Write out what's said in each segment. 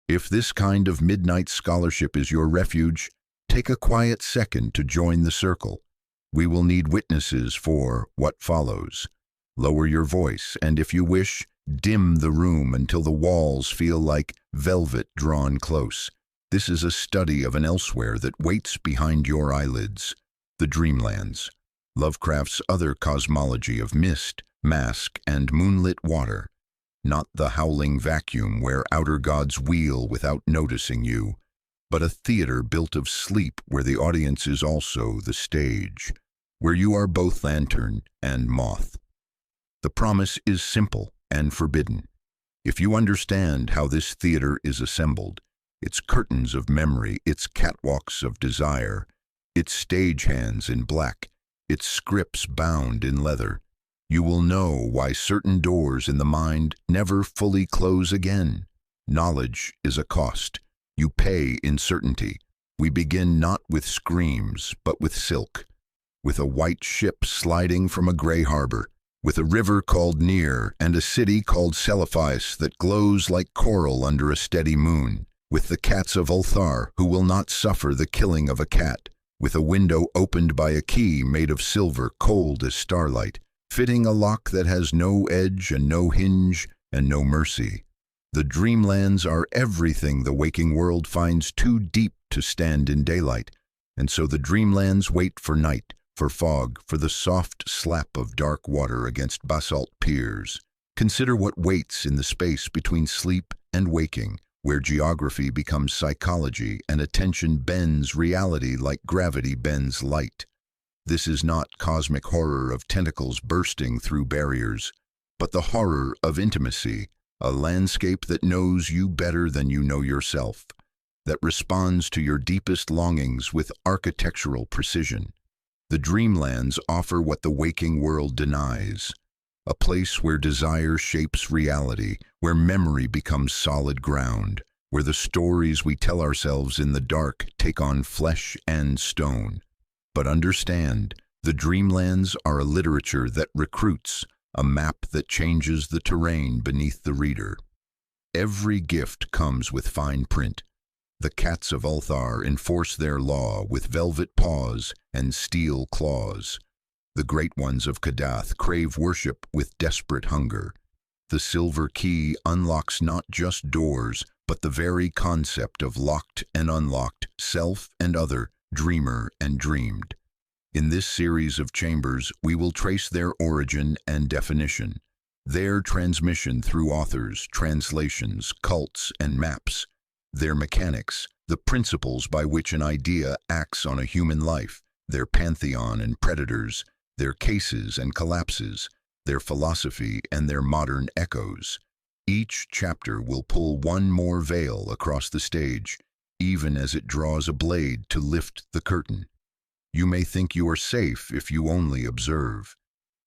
If this kind of midnight scholarship is your refuge, take a quiet second to join the circle. We will need witnesses for what follows. Lower your voice, and if you wish, dim the room until the walls feel like velvet drawn close. This is a study of an elsewhere that waits behind your eyelids. The Dreamlands, Lovecraft's other cosmology of mist, mask, and moonlit water. Not the howling vacuum where outer gods wheel without noticing you, but a theater built of sleep where the audience is also the stage, where you are both lantern and moth. The promise is simple and forbidden. If you understand how this theater is assembled, its curtains of memory, its catwalks of desire, its stagehands in black, its scripts bound in leather, you will know why certain doors in the mind never fully close again. Knowledge is a cost. You pay in certainty. We begin not with screams, but with silk, with a white ship sliding from a gray harbor, with a river called Near and a city called Celepheis that glows like coral under a steady moon, with the cats of Ulthar who will not suffer the killing of a cat, with a window opened by a key made of silver cold as starlight, fitting a lock that has no edge and no hinge and no mercy. The Dreamlands are everything the waking world finds too deep to stand in daylight, and so the Dreamlands wait for night, for fog, for the soft slap of dark water against basalt piers. Consider what waits in the space between sleep and waking, where geography becomes psychology and attention bends reality like gravity bends light. This is not cosmic horror of tentacles bursting through barriers, but the horror of intimacy, a landscape that knows you better than you know yourself, that responds to your deepest longings with architectural precision. The Dreamlands offer what the waking world denies, a place where desire shapes reality, where memory becomes solid ground, where the stories we tell ourselves in the dark take on flesh and stone. But understand, the Dreamlands are a literature that recruits, a map that changes the terrain beneath the reader. Every gift comes with fine print. The cats of Ulthar enforce their law with velvet paws and steel claws. The great ones of Kadath crave worship with desperate hunger. The silver key unlocks not just doors, but the very concept of locked and unlocked, self and other, dreamer and dreamed. In this series of chambers, we will trace their origin and definition, their transmission through authors, translations, cults, and maps, their mechanics, the principles by which an idea acts on a human life, their pantheon and predators, their cases and collapses, their philosophy and their modern echoes. Each chapter will pull one more veil across the stage, even as it draws a blade to lift the curtain. You may think you are safe if you only observe.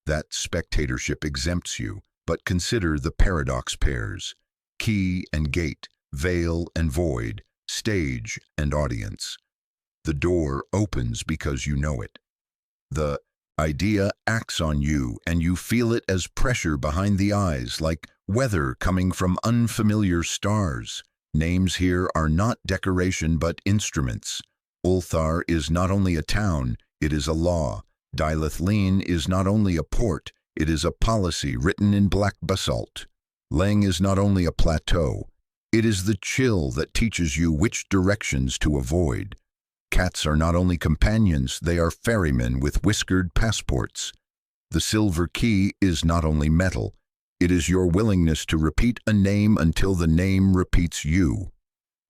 That spectatorship exempts you, but consider the paradox pairs: key and gate, veil and void, stage and audience. The door opens because you know it. The idea acts on you, and you feel it as pressure behind the eyes, like weather coming from unfamiliar stars. Names here are not decoration but instruments. Ulthar is not only a town, it is a law. Dilithlin is not only a port, it is a policy written in black basalt. Leng is not only a plateau, it is the chill that teaches you which directions to avoid. Cats are not only companions, they are ferrymen with whiskered passports. The silver key is not only metal, it is your willingness to repeat a name until the name repeats you.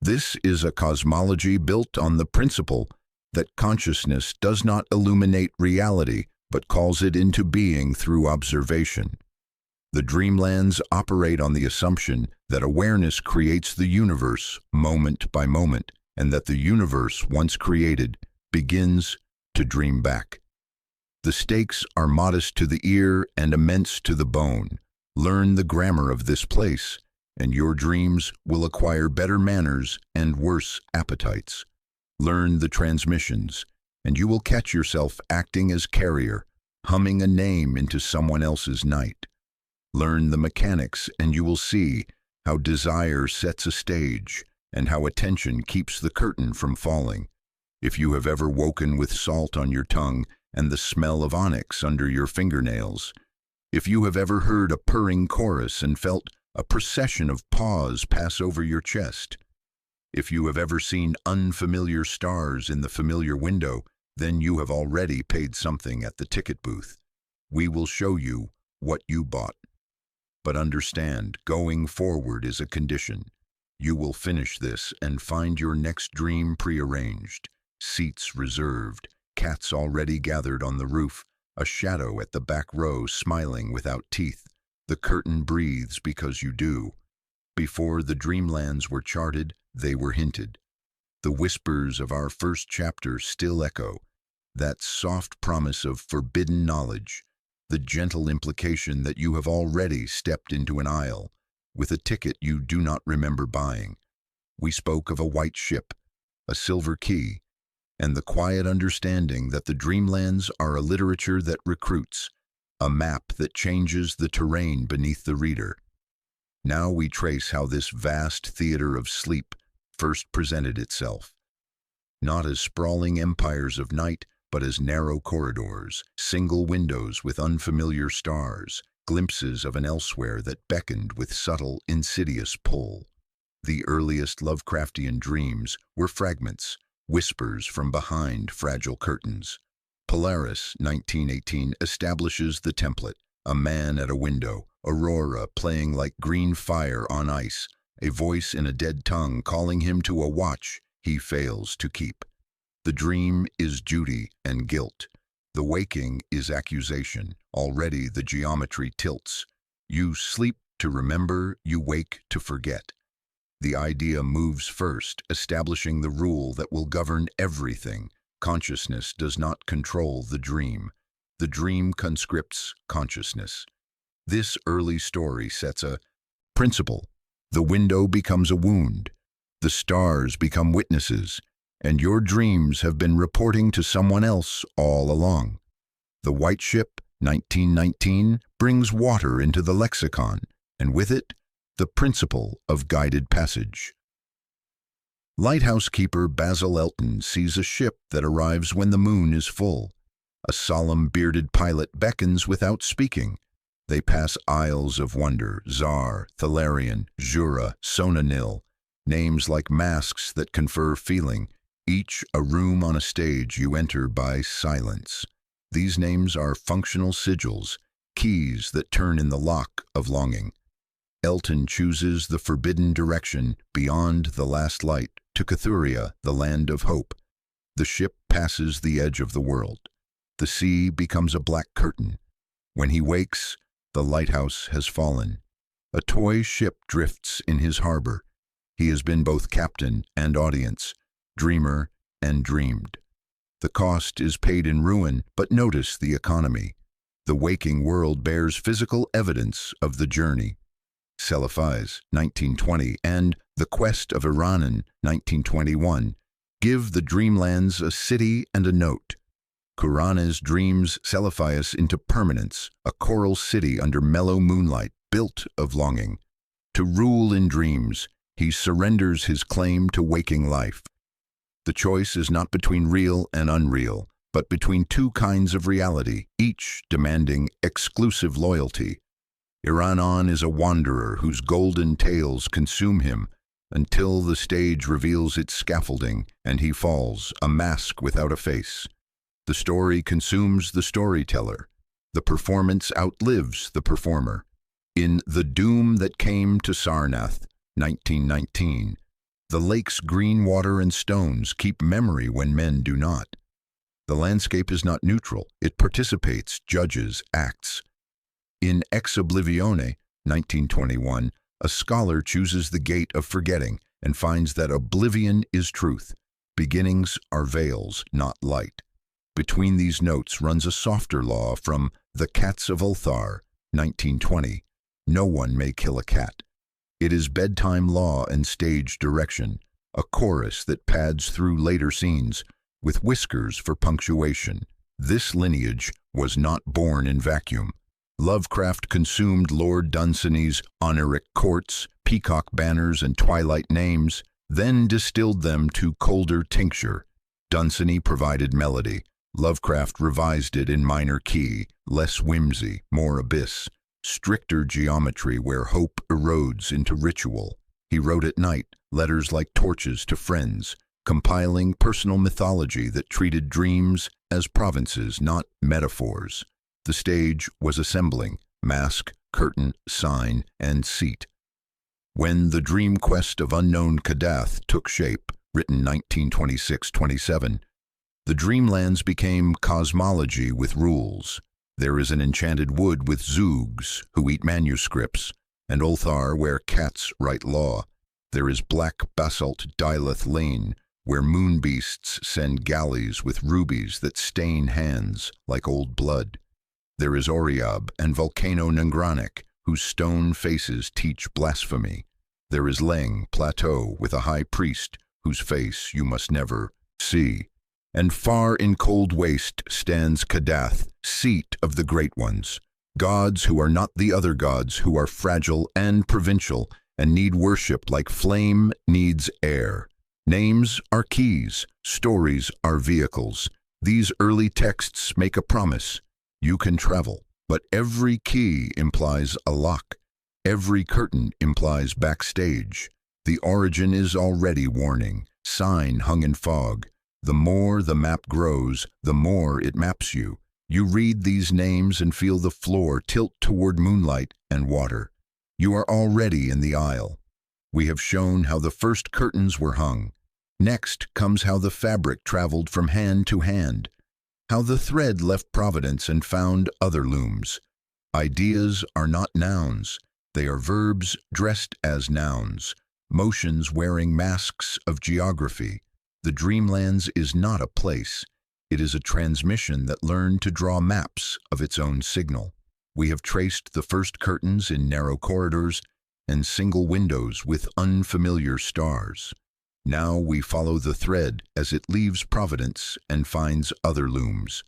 This is a cosmology built on the principle that consciousness does not illuminate reality, but calls it into being through observation. The Dreamlands operate on the assumption that awareness creates the universe moment by moment, and that the universe, once created, begins to dream back. The stakes are modest to the ear and immense to the bone. Learn the grammar of this place, and your dreams will acquire better manners and worse appetites. Learn the transmissions, and you will catch yourself acting as carrier, humming a name into someone else's night. Learn the mechanics, and you will see how desire sets a stage, and how attention keeps the curtain from falling. If you have ever woken with salt on your tongue and the smell of onyx under your fingernails, if you have ever heard a purring chorus and felt a procession of paws pass over your chest, if you have ever seen unfamiliar stars in the familiar window, then you have already paid something at the ticket booth. We will show you what you bought. But understand, going forward is a condition. You will finish this and find your next dream prearranged, seats reserved, cats already gathered on the roof, a shadow at the back row smiling without teeth. The curtain breathes because you do. Before the Dreamlands were charted, they were hinted. The whispers of our first chapter still echo, that soft promise of forbidden knowledge, the gentle implication that you have already stepped into an aisle with a ticket you do not remember buying. We spoke of a white ship, a silver key, and the quiet understanding that the Dreamlands are a literature that recruits, a map that changes the terrain beneath the reader. Now we trace how this vast theater of sleep first presented itself, not as sprawling empires of night, but as narrow corridors, single windows with unfamiliar stars, glimpses of an elsewhere that beckoned with subtle, insidious pull. The earliest Lovecraftian dreams were fragments, whispers from behind fragile curtains. Polaris, 1918, establishes the template, a man at a window, aurora playing like green fire on ice, a voice in a dead tongue calling him to a watch he fails to keep. The dream is duty and guilt. The waking is accusation. Already the geometry tilts. You sleep to remember, you wake to forget. The idea moves first, establishing the rule that will govern everything. Consciousness does not control the dream. The dream conscripts consciousness. This early story sets a principle. The window becomes a wound. The stars become witnesses. And your dreams have been reporting to someone else all along. The White Ship, 1919, brings water into the lexicon, and with it, the principle of guided passage. Lighthouse keeper Basil Elton sees a ship that arrives when the moon is full. A solemn bearded pilot beckons without speaking. They pass isles of wonder, Czar, Thalarian, Jura, Sonanil, names like masks that confer feeling, each a room on a stage you enter by silence. These names are functional sigils, keys that turn in the lock of longing. Elton chooses the forbidden direction beyond the last light to Cathuria, the land of hope. The ship passes the edge of the world. The sea becomes a black curtain. When he wakes, the lighthouse has fallen. A toy ship drifts in his harbor. He has been both captain and audience, dreamer and dreamed. The cost is paid in ruin, but notice the economy. The waking world bears physical evidence of the journey. Cephalize, 1920, and The Quest of Iranan, 1921, give the Dreamlands a city and a note. Kurana's dreams Cephalize into permanence, a coral city under mellow moonlight, built of longing. To rule in dreams, he surrenders his claim to waking life. The choice is not between real and unreal, but between two kinds of reality, each demanding exclusive loyalty. Iranan is a wanderer whose golden tales consume him until the stage reveals its scaffolding and he falls, a mask without a face. The story consumes the storyteller. The performance outlives the performer. In The Doom That Came to Sarnath, 1919, the lake's green water and stones keep memory when men do not. The landscape is not neutral. It participates, judges, acts. In Ex Oblivione, 1921, a scholar chooses the gate of forgetting and finds that oblivion is truth. Beginnings are veils, not light. Between these notes runs a softer law from The Cats of Ulthar, 1920. No one may kill a cat. It is bedtime law and stage direction, a chorus that pads through later scenes, with whiskers for punctuation. This lineage was not born in vacuum. Lovecraft consumed Lord Dunsany's Honoric courts, peacock banners, and twilight names. then distilled them to colder tincture. Dunsany provided melody. Lovecraft revised it in minor key, less whimsy, more abyss, stricter geometry where hope erodes into ritual. He wrote at night, letters like torches to friends, compiling personal mythology that treated dreams as provinces, not metaphors. The stage was assembling, mask, curtain, sign, and seat. When the dream quest of unknown Kadath took shape, written 1926-27, the Dreamlands became cosmology with rules. There is an enchanted wood with zoogs who eat manuscripts, and Ulthar where cats write law. There is black basalt Dilith Lane, where moon beasts send galleys with rubies that stain hands like old blood. There is Oriab and Volcano Nangranic, whose stone faces teach blasphemy. There is Leng Plateau with a high priest whose face you must never see. And far in cold waste stands Kadath, seat of the great ones, gods who are not the other gods, who are fragile and provincial and need worship like flame needs air. Names are keys, stories are vehicles. These early texts make a promise. You can travel, but every key implies a lock. Every curtain implies backstage. The origin is already warning, sign hung in fog. The more the map grows, the more it maps you. You read these names and feel the floor tilt toward moonlight and water. You are already in the aisle. We have shown how the first curtains were hung. Next comes how the fabric traveled from hand to hand, how the thread left Providence and found other looms. Ideas are not nouns. They are verbs dressed as nouns, motions wearing masks of geography. The Dreamlands is not a place. It is a transmission that learned to draw maps of its own signal. We have traced the first curtains in narrow corridors and single windows with unfamiliar stars. Now we follow the thread as it leaves Providence and finds other looms,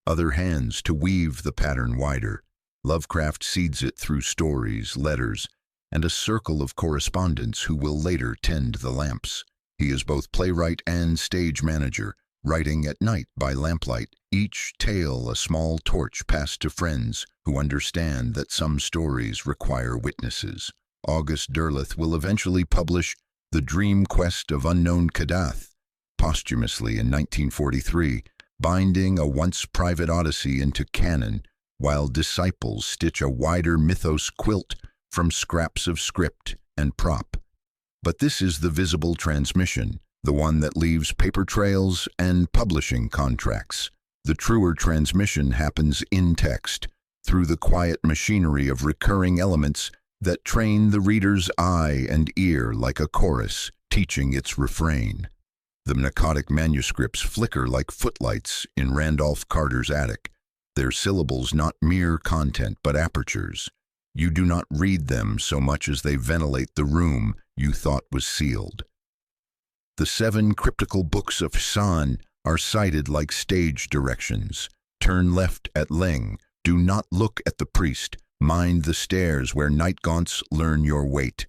other hands to weave the pattern wider. Lovecraft seeds it through stories, letters, and a circle of correspondents who will later tend the lamps. He is both playwright and stage manager, writing at night by lamplight, each tale a small torch passed to friends who understand that some stories require witnesses. August Derleth will eventually publish The Dream Quest of Unknown Kadath, posthumously in 1943, binding a once private odyssey into canon, while disciples stitch a wider mythos quilt from scraps of script and prop. But this is the visible transmission, the one that leaves paper trails and publishing contracts. The truer transmission happens in text, through the quiet machinery of recurring elements that train the reader's eye and ear like a chorus, teaching its refrain. The Mnacotic manuscripts flicker like footlights in Randolph Carter's attic, their syllables not mere content but apertures. You do not read them so much as they ventilate the room you thought was sealed. The 7 cryptical books of San are cited like stage directions. Turn left at Leng. Do not look at the priest. Mind the stairs where night gaunts learn your weight.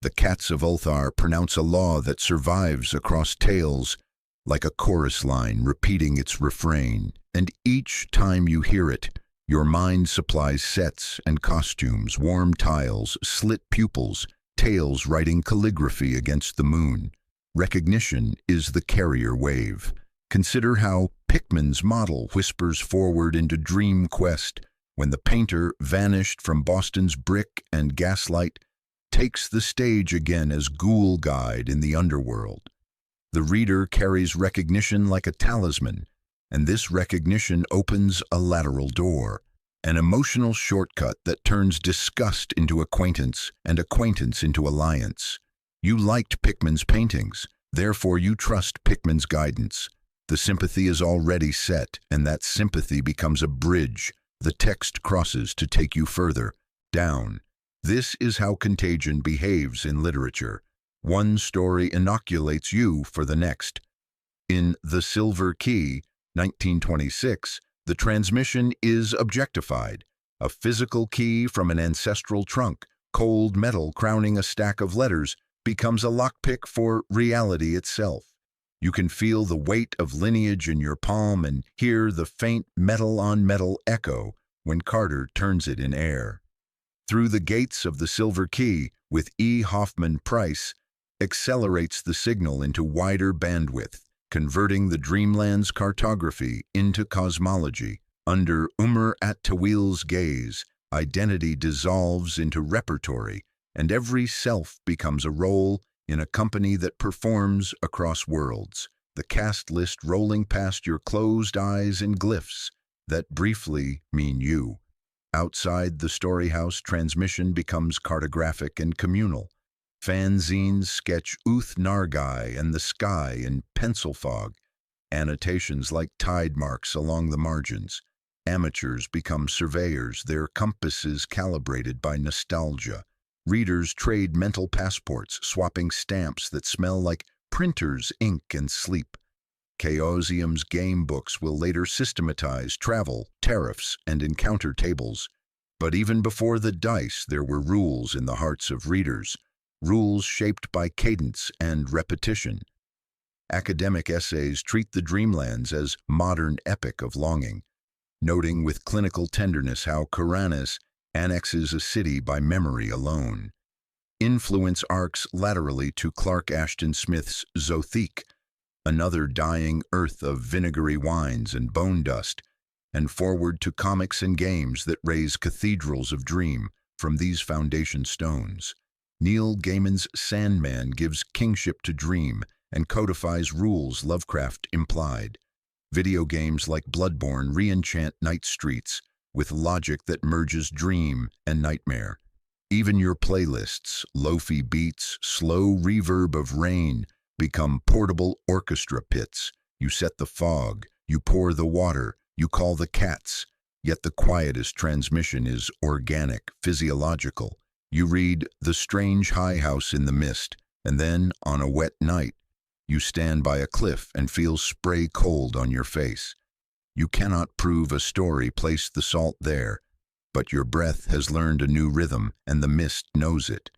The cats of Ulthar pronounce a law that survives across tales like a chorus line repeating its refrain. And each time you hear it, your mind supplies sets and costumes, warm tiles, slit pupils, tales writing calligraphy against the moon. Recognition is the carrier wave. Consider how Pickman's model whispers forward into Dream Quest when the painter, vanished from Boston's brick and gaslight, takes the stage again as ghoul guide in the underworld. The reader carries recognition like a talisman, and this recognition opens a lateral door, an emotional shortcut that turns disgust into acquaintance and acquaintance into alliance. You liked Pickman's paintings, therefore you trust Pickman's guidance. The sympathy is already set, and that sympathy becomes a bridge the text crosses to take you further, down. This is how contagion behaves in literature. One story inoculates you for the next. In The Silver Key, 1926, the transmission is objectified, a physical key from an ancestral trunk, cold metal crowning a stack of letters becomes a lockpick for reality itself. You can feel the weight of lineage in your palm and hear the faint metal-on-metal echo when Carter turns it in air. Through the gates of the Silver Key, with E. Hoffman Price, accelerates the signal into wider bandwidth, converting the Dreamlands cartography into cosmology. Under Umar at-Tawil's gaze, identity dissolves into repertory, and every self becomes a role in a company that performs across worlds, the cast list rolling past your closed eyes in glyphs that briefly mean you. Outside the Storyhouse, transmission becomes cartographic and communal. Fanzines sketch Uth Nargai and the sky in pencil fog, annotations like tide marks along the margins. Amateurs become surveyors, their compasses calibrated by nostalgia. Readers trade mental passports, swapping stamps that smell like printer's ink and sleep. Chaosium's game books will later systematize travel, tariffs, and encounter tables. But even before the dice, there were rules in the hearts of readers, rules shaped by cadence and repetition. Academic essays treat the Dreamlands as modern epic of longing, noting with clinical tenderness how Kuranis annexes a city by memory alone. Influence arcs laterally to Clark Ashton Smith's Zothique, another dying earth of vinegary wines and bone dust, and forward to comics and games that raise cathedrals of dream from these foundation stones. Neil Gaiman's Sandman gives kingship to dream and codifies rules Lovecraft implied. Video games like Bloodborne re-enchant night streets with logic that merges dream and nightmare. Even your playlists, lo-fi beats, slow reverb of rain, become portable orchestra pits. You set the fog, you pour the water, you call the cats, yet the quietest transmission is organic, physiological. You read The Strange High House in the Mist, and then, on a wet night, you stand by a cliff and feel spray cold on your face. You cannot prove a story placed the salt there, but your breath has learned a new rhythm and the mist knows it.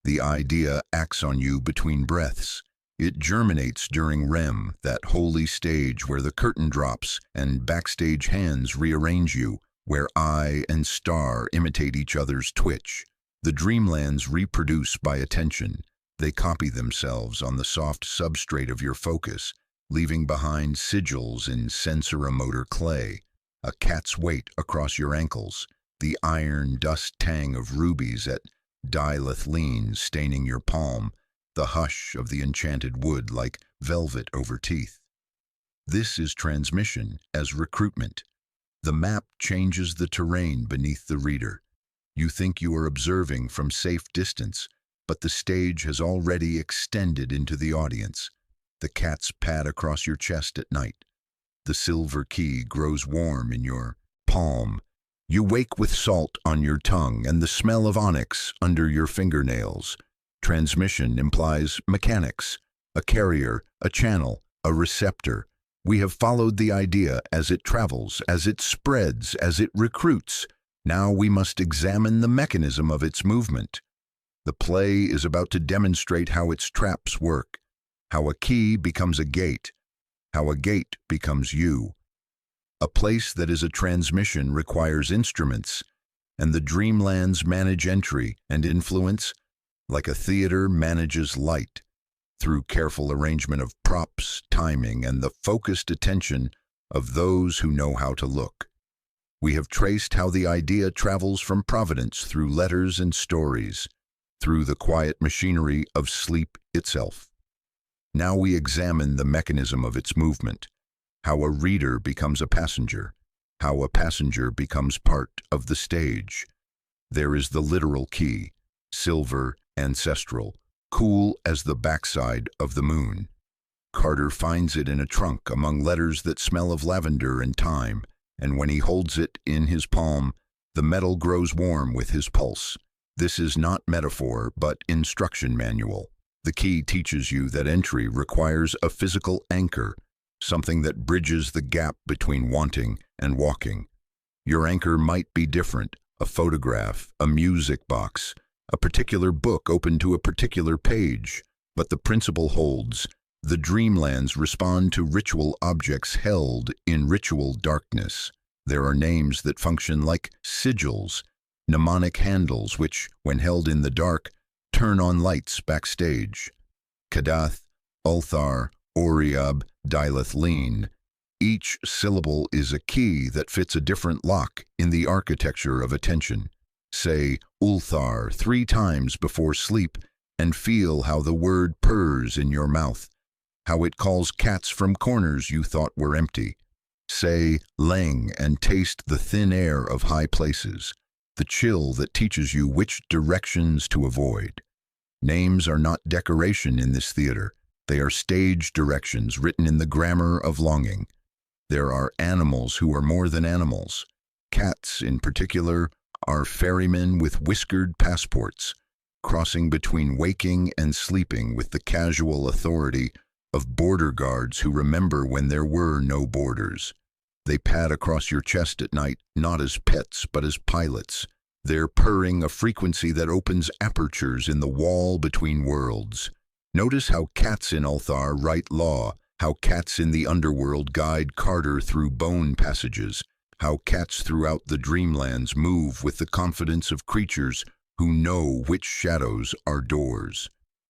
The idea acts on you between breaths. It germinates during REM, that holy stage where the curtain drops and backstage hands rearrange you, where eye and star imitate each other's twitch. The Dreamlands reproduce by attention. They copy themselves on the soft substrate of your focus, leaving behind sigils in sensoromotor clay, a cat's weight across your ankles, the iron dust tang of rubies at dilethylene staining your palm, the hush of the enchanted wood like velvet over teeth. This is transmission as recruitment. The map changes the terrain beneath the reader. You think you are observing from safe distance, but the stage has already extended into the audience. The cats pad across your chest at night. The silver key grows warm in your palm. You wake with salt on your tongue and the smell of onyx under your fingernails. Transmission implies mechanics, a carrier, a channel, a receptor. We have followed the idea as it travels, as it spreads, as it recruits. Now we must examine the mechanism of its movement. The play is about to demonstrate how its traps work, how a key becomes a gate, how a gate becomes you. A place that is a transmission requires instruments, and the Dreamlands manage entry and influence like a theater manages light, through careful arrangement of props, timing, and the focused attention of those who know how to look. We have traced how the idea travels from Providence through letters and stories, through the quiet machinery of sleep itself. Now we examine the mechanism of its movement, how a reader becomes a passenger, how a passenger becomes part of the stage. There is the literal key, silver, ancestral, cool as the backside of the moon. Carter finds it in a trunk among letters that smell of lavender and thyme, and when he holds it in his palm, the metal grows warm with his pulse. This is not metaphor, but instruction manual. The key teaches you that entry requires a physical anchor, something that bridges the gap between wanting and walking. Your anchor might be different, a photograph, a music box, a particular book open to a particular page, but the principle holds. The Dreamlands respond to ritual objects held in ritual darkness. There are names that function like sigils, mnemonic handles which, when held in the dark, turn on lights backstage. Kadath, Ulthar, Oriab, Dilith. Each syllable is a key that fits a different lock in the architecture of attention. Say Ulthar 3 times before sleep and feel how the word purrs in your mouth, how it calls cats from corners you thought were empty. Say Leng and taste the thin air of high places, the chill that teaches you which directions to avoid. Names are not decoration in this theater. They are stage directions written in the grammar of longing. There are animals who are more than animals. Cats, in particular, are ferrymen with whiskered passports, crossing between waking and sleeping with the casual authority of border guards who remember when there were no borders. They pad across your chest at night, not as pets, but as pilots, their purring a frequency that opens apertures in the wall between worlds. Notice how cats in Ulthar write law, how cats in the underworld guide Carter through bone passages, how cats throughout the Dreamlands move with the confidence of creatures who know which shadows are doors.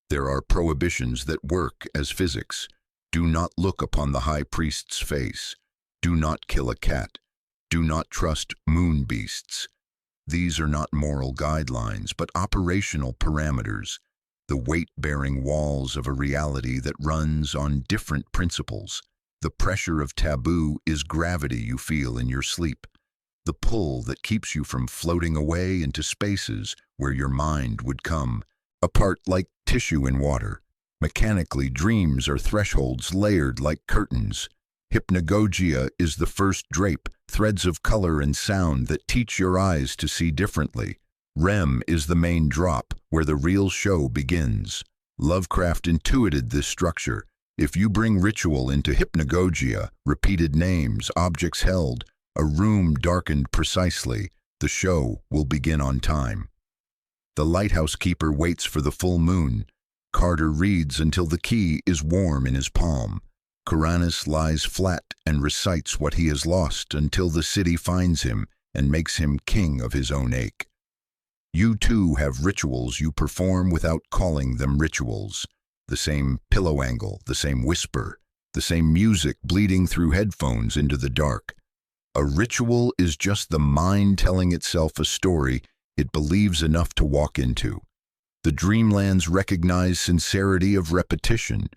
There are prohibitions that work as physics. Do not look upon the high priest's face. Do not kill a cat. Do not trust moon beasts. These are not moral guidelines, but operational parameters, the weight-bearing walls of a reality that runs on different principles. The pressure of taboo is gravity you feel in your sleep, the pull that keeps you from floating away into spaces where your mind would come, apart like tissue in water. Mechanically, dreams are thresholds layered like curtains. Hypnagogia is the first drape, threads of color and sound that teach your eyes to see differently. REM is the main drop, where the real show begins. Lovecraft intuited this structure. If you bring ritual into hypnagogia, repeated names, objects held, a room darkened precisely, the show will begin on time. The lighthouse keeper waits for the full moon. Carter reads until the key is warm in his palm. Kuranis lies flat and recites what he has lost until the city finds him and makes him king of his own ache. You too have rituals you perform without calling them rituals. The same pillow angle, the same whisper, the same music bleeding through headphones into the dark. A ritual is just the mind telling itself a story it believes enough to walk into. The Dreamlands recognize sincerity of repetition,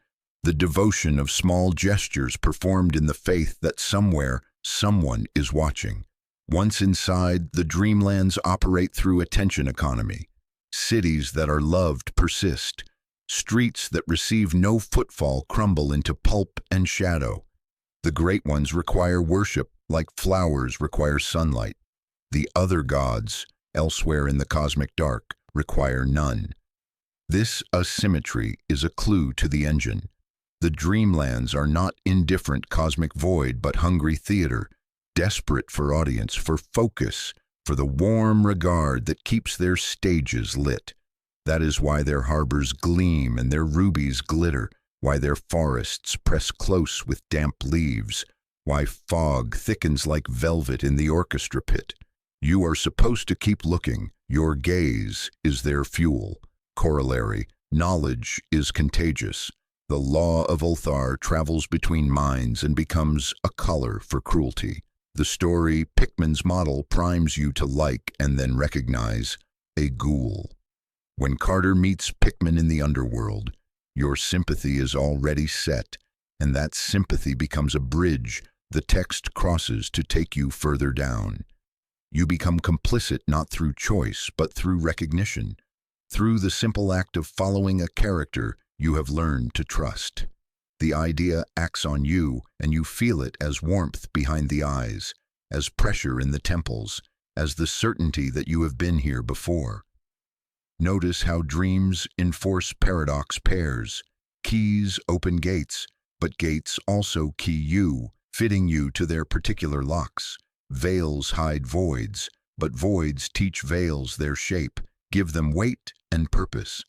the devotion of small gestures performed in the faith that somewhere, someone is watching. Once inside, the Dreamlands operate through attention economy. Cities that are loved persist. Streets that receive no footfall crumble into pulp and shadow. The great ones require worship, like flowers require sunlight. The other gods, elsewhere in the cosmic dark, require none. This asymmetry is a clue to the engine. The Dreamlands are not indifferent cosmic void, but hungry theater, desperate for audience, for focus, for the warm regard that keeps their stages lit. That is why their harbors gleam and their rubies glitter, why their forests press close with damp leaves, why fog thickens like velvet in the orchestra pit. You are supposed to keep looking. Your gaze is their fuel. Corollary, knowledge is contagious. The law of Ulthar travels between minds and becomes a color for cruelty. The story, Pickman's model, primes you to like and then recognize a ghoul. When Carter meets Pickman in the underworld, your sympathy is already set, and that sympathy becomes a bridge the text crosses to take you further down. You become complicit not through choice, but through recognition, through the simple act of following a character you have learned to trust. The idea acts on you, and you feel it as warmth behind the eyes, as pressure in the temples, as the certainty that you have been here before. Notice how dreams enforce paradox pairs. Keys open gates, but gates also key you, fitting you to their particular locks. Veils hide voids, but voids teach veils their shape. Give them weight and purpose.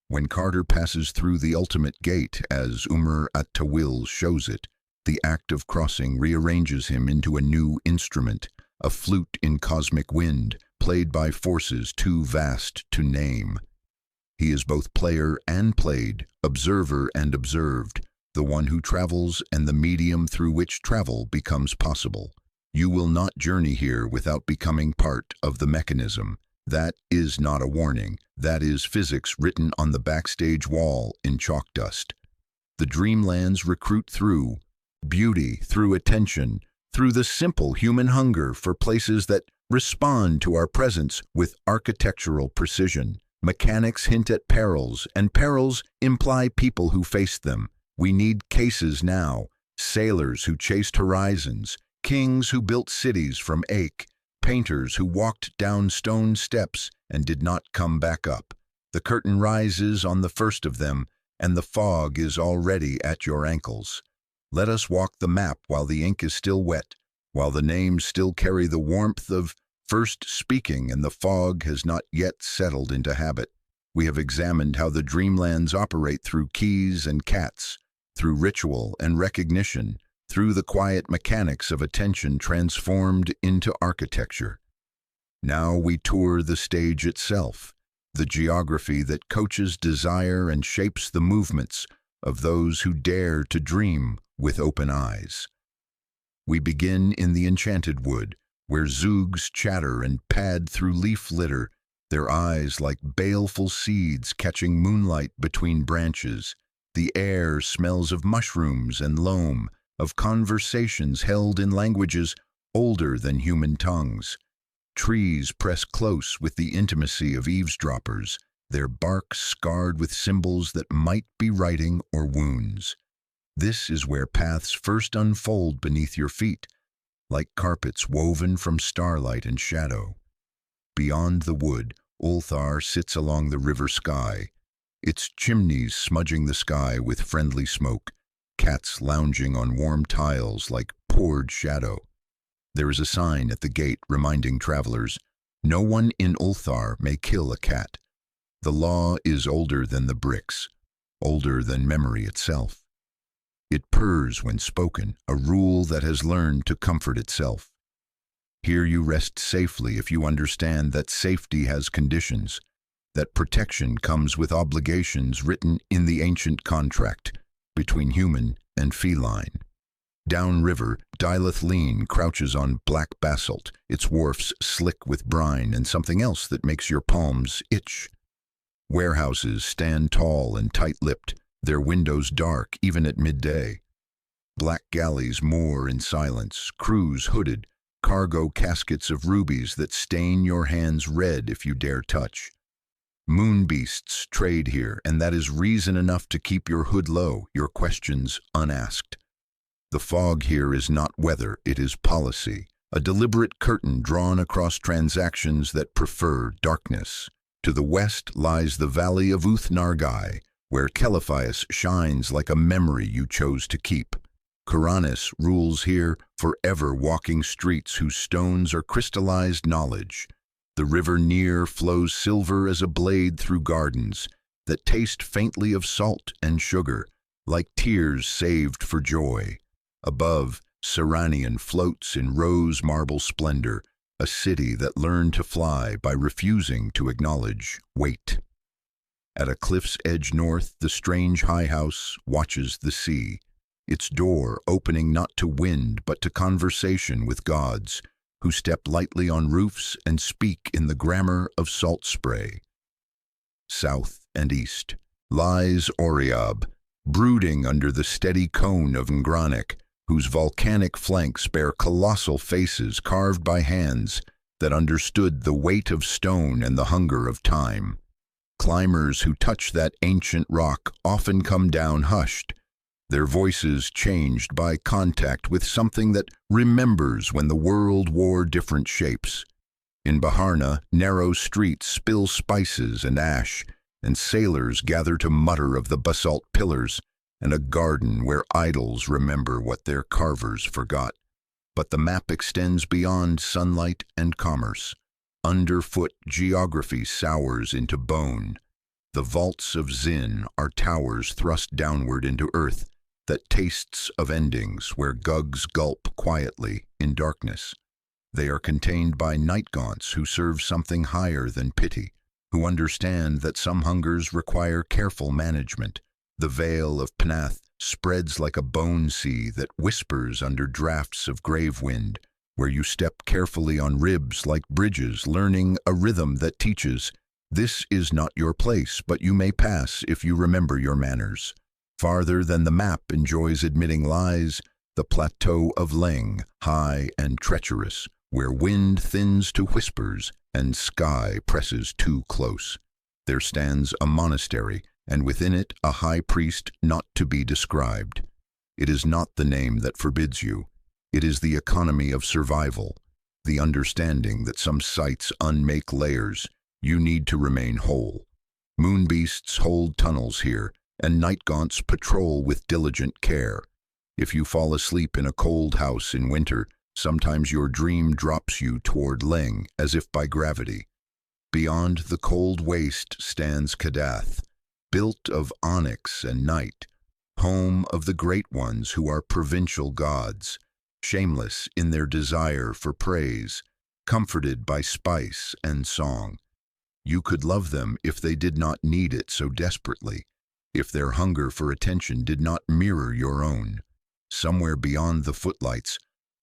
When Carter passes through the ultimate gate, as Umar at-Tawil shows it, the act of crossing rearranges him into a new instrument, a flute in cosmic wind, played by forces too vast to name. He is both player and played, observer and observed, the one who travels and the medium through which travel becomes possible. You will not journey here without becoming part of the mechanism. That is not a warning. That is physics written on the backstage wall in chalk dust. The Dreamlands recruit through beauty, through attention, through the simple human hunger for places that respond to our presence with architectural precision. Mechanics hint at perils, and perils imply people who face them. We need cases now, sailors who chased horizons, kings who built cities from ache, painters who walked down stone steps and did not come back up. The curtain rises on the first of them, and the fog is already at your ankles. Let us walk the map while the ink is still wet, while the names still carry the warmth of first speaking and the fog has not yet settled into habit. We have examined how the Dreamlands operate through keys and cats, through ritual and recognition, through the quiet mechanics of attention transformed into architecture. Now we tour the stage itself, the geography that coaches desire and shapes the movements of those who dare to dream with open eyes. We begin in the enchanted wood, where zoogs chatter and pad through leaf litter, their eyes like baleful seeds catching moonlight between branches. The air smells of mushrooms and loam, of conversations held in languages older than human tongues. Trees press close with the intimacy of eavesdroppers, their bark scarred with symbols that might be writing or wounds. This is where paths first unfold beneath your feet, like carpets woven from starlight and shadow. Beyond the wood, Ulthar sits along the river sky, its chimneys smudging the sky with friendly smoke, cats lounging on warm tiles like poured shadow. There is a sign at the gate reminding travelers, no one in Ulthar may kill a cat. The law is older than the bricks, older than memory itself. It purrs when spoken, a rule that has learned to comfort itself. Here you rest safely if you understand that safety has conditions, that protection comes with obligations written in the ancient contract between human and feline. Downriver, Dilith crouches on black basalt, its wharfs slick with brine and something else that makes your palms itch. Warehouses stand tall and tight-lipped, their windows dark even at midday. Black galleys moor in silence, crews hooded, cargo caskets of rubies that stain your hands red if you dare touch. Moon beasts trade here, and that is reason enough to keep your hood low, your questions unasked. The fog here is not weather, it is policy, a deliberate curtain drawn across transactions that prefer darkness. To the west lies the valley of Uth-Nargai, where Keliphias shines like a memory you chose to keep. Kuranis rules here, forever walking streets whose stones are crystallized knowledge. The river near flows silver as a blade through gardens that taste faintly of salt and sugar, like tears saved for joy. Above, Seranian floats in rose marble splendor, a city that learned to fly by refusing to acknowledge weight. At a cliff's edge north, the strange high house watches the sea, its door opening not to wind but to conversation with gods, who step lightly on roofs and speak in the grammar of salt spray. South and east lies Oriab, brooding under the steady cone of Ngranik, whose volcanic flanks bear colossal faces carved by hands that understood the weight of stone and the hunger of time. Climbers who touch that ancient rock often come down hushed, their voices changed by contact with something that remembers when the world wore different shapes. In Baharna, narrow streets spill spices and ash, and sailors gather to mutter of the basalt pillars, and a garden where idols remember what their carvers forgot. But the map extends beyond sunlight and commerce. Underfoot geography sours into bone. The vaults of Zin are towers thrust downward into earth that tastes of endings where gugs gulp quietly in darkness. They are contained by night gaunts who serve something higher than pity, who understand that some hungers require careful management. The veil of Kadath spreads like a bone sea that whispers under drafts of grave wind, where you step carefully on ribs like bridges, learning a rhythm that teaches, this is not your place, but you may pass if you remember your manners. Farther than the map enjoys admitting lies, the plateau of Leng, high and treacherous, where wind thins to whispers and sky presses too close. There stands a monastery, and within it a high priest not to be described. It is not the name that forbids you. It is the economy of survival, the understanding that some sites unmake layers. You need to remain whole. Moonbeasts hold tunnels here, and night gaunts patrol with diligent care. If you fall asleep in a cold house in winter, sometimes your dream drops you toward Leng as if by gravity. Beyond the cold waste stands Kadath, built of onyx and night, home of the great ones who are provincial gods, shameless in their desire for praise, comforted by spice and song. You could love them if they did not need it so desperately, if their hunger for attention did not mirror your own. Somewhere beyond the footlights,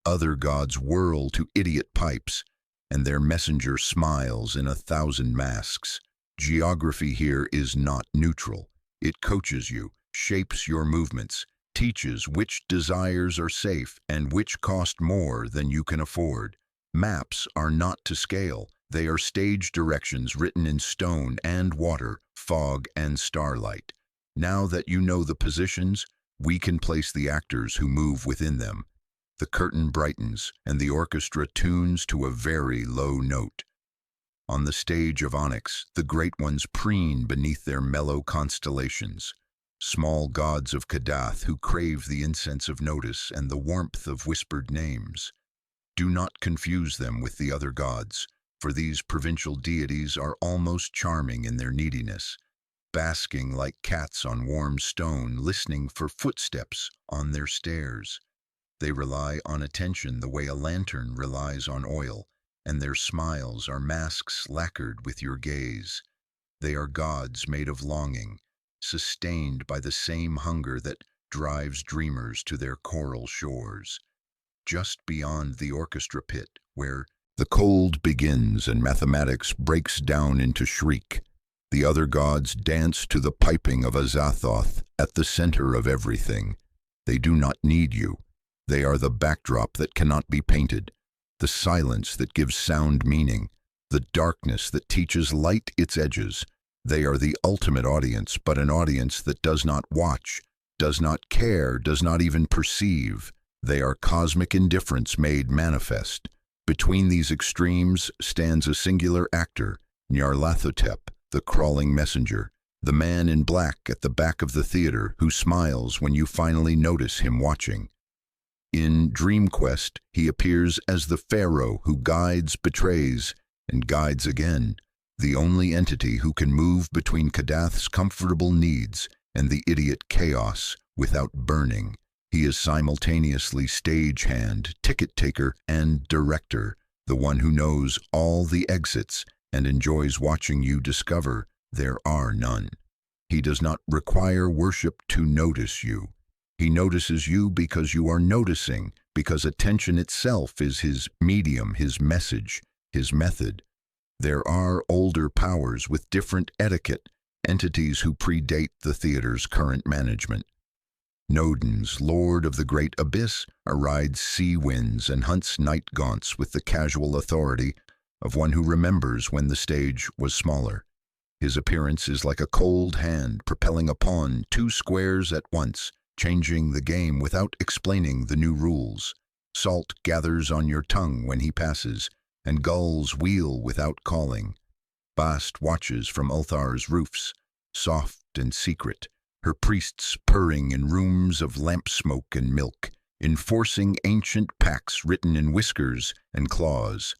other gods whirl to idiot pipes, and their messenger smiles in 1,000 masks. Geography here is not neutral. It coaches you, shapes your movements, teaches which desires are safe and which cost more than you can afford. Maps are not to scale. They are stage directions written in stone and water, fog and starlight. Now that you know the positions, we can place the actors who move within them. The curtain brightens, and the orchestra tunes to a very low note. On the stage of onyx, the great ones preen beneath their mellow constellations, small gods of Kadath who crave the incense of notice and the warmth of whispered names. Do not confuse them with the other gods, for these provincial deities are almost charming in their neediness, basking like cats on warm stone, listening for footsteps on their stairs. They rely on attention the way a lantern relies on oil, and their smiles are masks lacquered with your gaze. They are gods made of longing, sustained by the same hunger that drives dreamers to their coral shores. Just beyond the orchestra pit, where the cold begins and mathematics breaks down into shriek, the other gods dance to the piping of Azathoth at the center of everything. They do not need you. They are the backdrop that cannot be painted, the silence that gives sound meaning, the darkness that teaches light its edges. They are the ultimate audience, but an audience that does not watch, does not care, does not even perceive. They are cosmic indifference made manifest. Between these extremes stands a singular actor, Nyarlathotep, the crawling messenger, the man in black at the back of the theater who smiles when you finally notice him watching. In Dream Quest, he appears as the pharaoh who guides, betrays, and guides again, the only entity who can move between Kadath's comfortable needs and the idiot chaos without burning. He is simultaneously stagehand, ticket taker, and director, the one who knows all the exits and enjoys watching you discover there are none. He does not require worship to notice you. He notices you because you are noticing, because attention itself is his medium, his message, his method. There are older powers with different etiquette, entities who predate the theater's current management. Nodens, lord of the great abyss, rides sea winds and hunts night gaunts with the casual authority of one who remembers when the stage was smaller. His appearance is like a cold hand propelling a pawn 2 squares at once, changing the game without explaining the new rules. Salt gathers on your tongue when he passes, and gulls wheel without calling. Bast watches from Ulthar's roofs, soft and secret, her priests purring in rooms of lamp smoke and milk, enforcing ancient pacts written in whiskers and claws.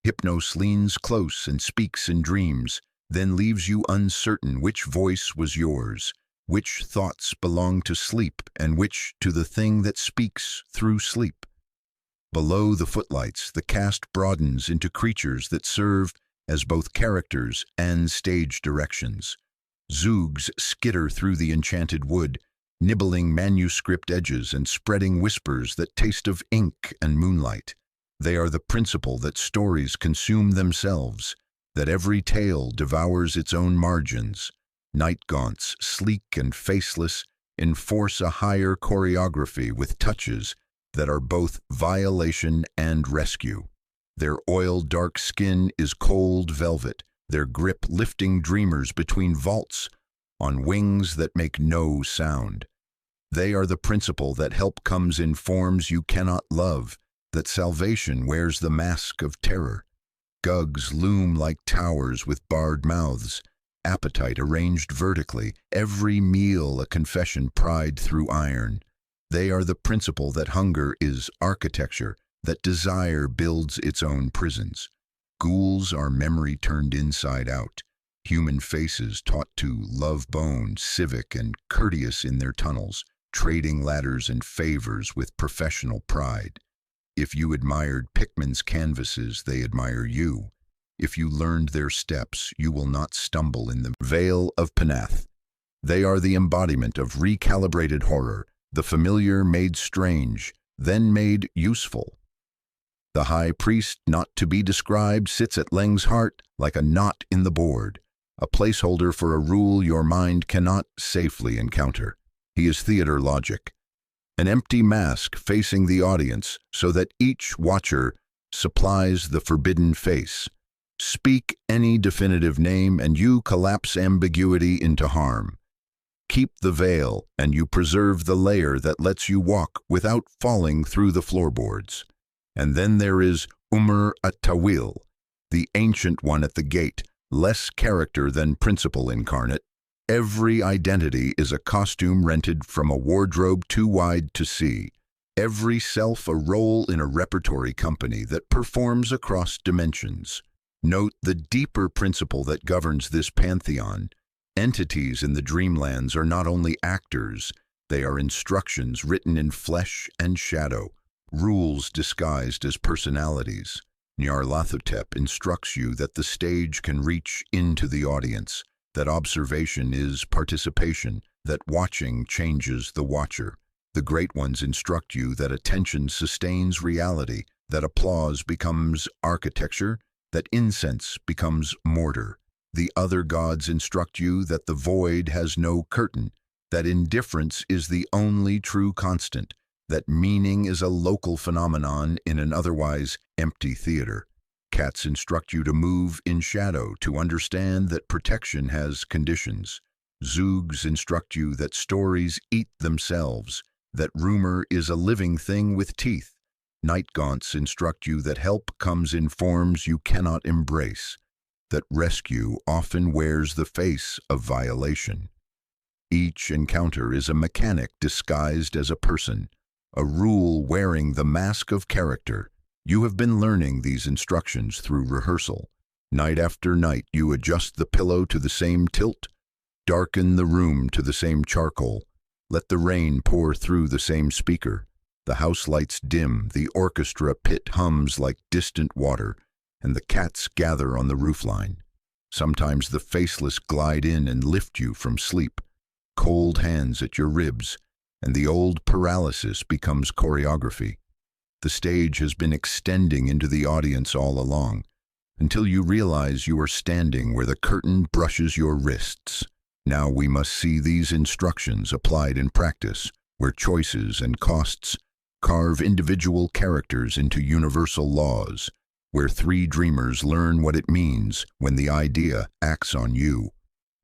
Hypnos leans close and speaks in dreams, then leaves you uncertain which voice was yours, which thoughts belong to sleep, and which to the thing that speaks through sleep. Below the footlights, the cast broadens into creatures that serve as both characters and stage directions. Zoogs skitter through the enchanted wood, nibbling manuscript edges and spreading whispers that taste of ink and moonlight. They are the principle that stories consume themselves, that every tale devours its own margins. Night gaunts, sleek and faceless, enforce a higher choreography with touches that are both violation and rescue. Their oil-dark skin is cold velvet, their grip lifting dreamers between vaults on wings that make no sound. They are the principle that help comes in forms you cannot love, that salvation wears the mask of terror. Gugs loom like towers with barred mouths, appetite arranged vertically, every meal a confession pried through iron. They are the principle that hunger is architecture, that desire builds its own prisons. Ghouls are memory turned inside out, human faces taught to love bone, civic and courteous in their tunnels, trading ladders and favors with professional pride. If you admired Pickman's canvases, they admire you. If you learned their steps, you will not stumble in the Vale of Kadath. They are the embodiment of recalibrated horror, the familiar made strange, then made useful. The high priest, not to be described, sits at Leng's heart like a knot in the board, a placeholder for a rule your mind cannot safely encounter. He is theater logic, an empty mask facing the audience so that each watcher supplies the forbidden face. Speak any definitive name and you collapse ambiguity into harm. Keep the veil and you preserve the layer that lets you walk without falling through the floorboards. And then there is Umr at-Tawil, the ancient one at the gate, less character than principle incarnate. Every identity is a costume rented from a wardrobe too wide to see. Every self a role in a repertory company that performs across dimensions. Note the deeper principle that governs this pantheon. Entities in the Dreamlands are not only actors, they are instructions written in flesh and shadow, rules disguised as personalities. Nyarlathotep instructs you that the stage can reach into the audience, that observation is participation, that watching changes the watcher. The great ones instruct you that attention sustains reality, that applause becomes architecture, that incense becomes mortar. The other gods instruct you that the void has no curtain, that indifference is the only true constant, that meaning is a local phenomenon in an otherwise empty theater. Cats instruct you to move in shadow, to understand that protection has conditions. Zoogs instruct you that stories eat themselves, that rumor is a living thing with teeth. Night gaunts instruct you that help comes in forms you cannot embrace, that rescue often wears the face of violation. Each encounter is a mechanic disguised as a person, a rule wearing the mask of character. You have been learning these instructions through rehearsal. Night after night, you adjust the pillow to the same tilt, darken the room to the same charcoal, let the rain pour through the same speaker. The house lights dim, the orchestra pit hums like distant water, and the cats gather on the roofline. Sometimes the faceless glide in and lift you from sleep, cold hands at your ribs, and the old paralysis becomes choreography. The stage has been extending into the audience all along, until you realize you are standing where the curtain brushes your wrists. Now we must see these instructions applied in practice, where choices and costs carve individual characters into universal laws, where three dreamers learn what it means when the idea acts on you.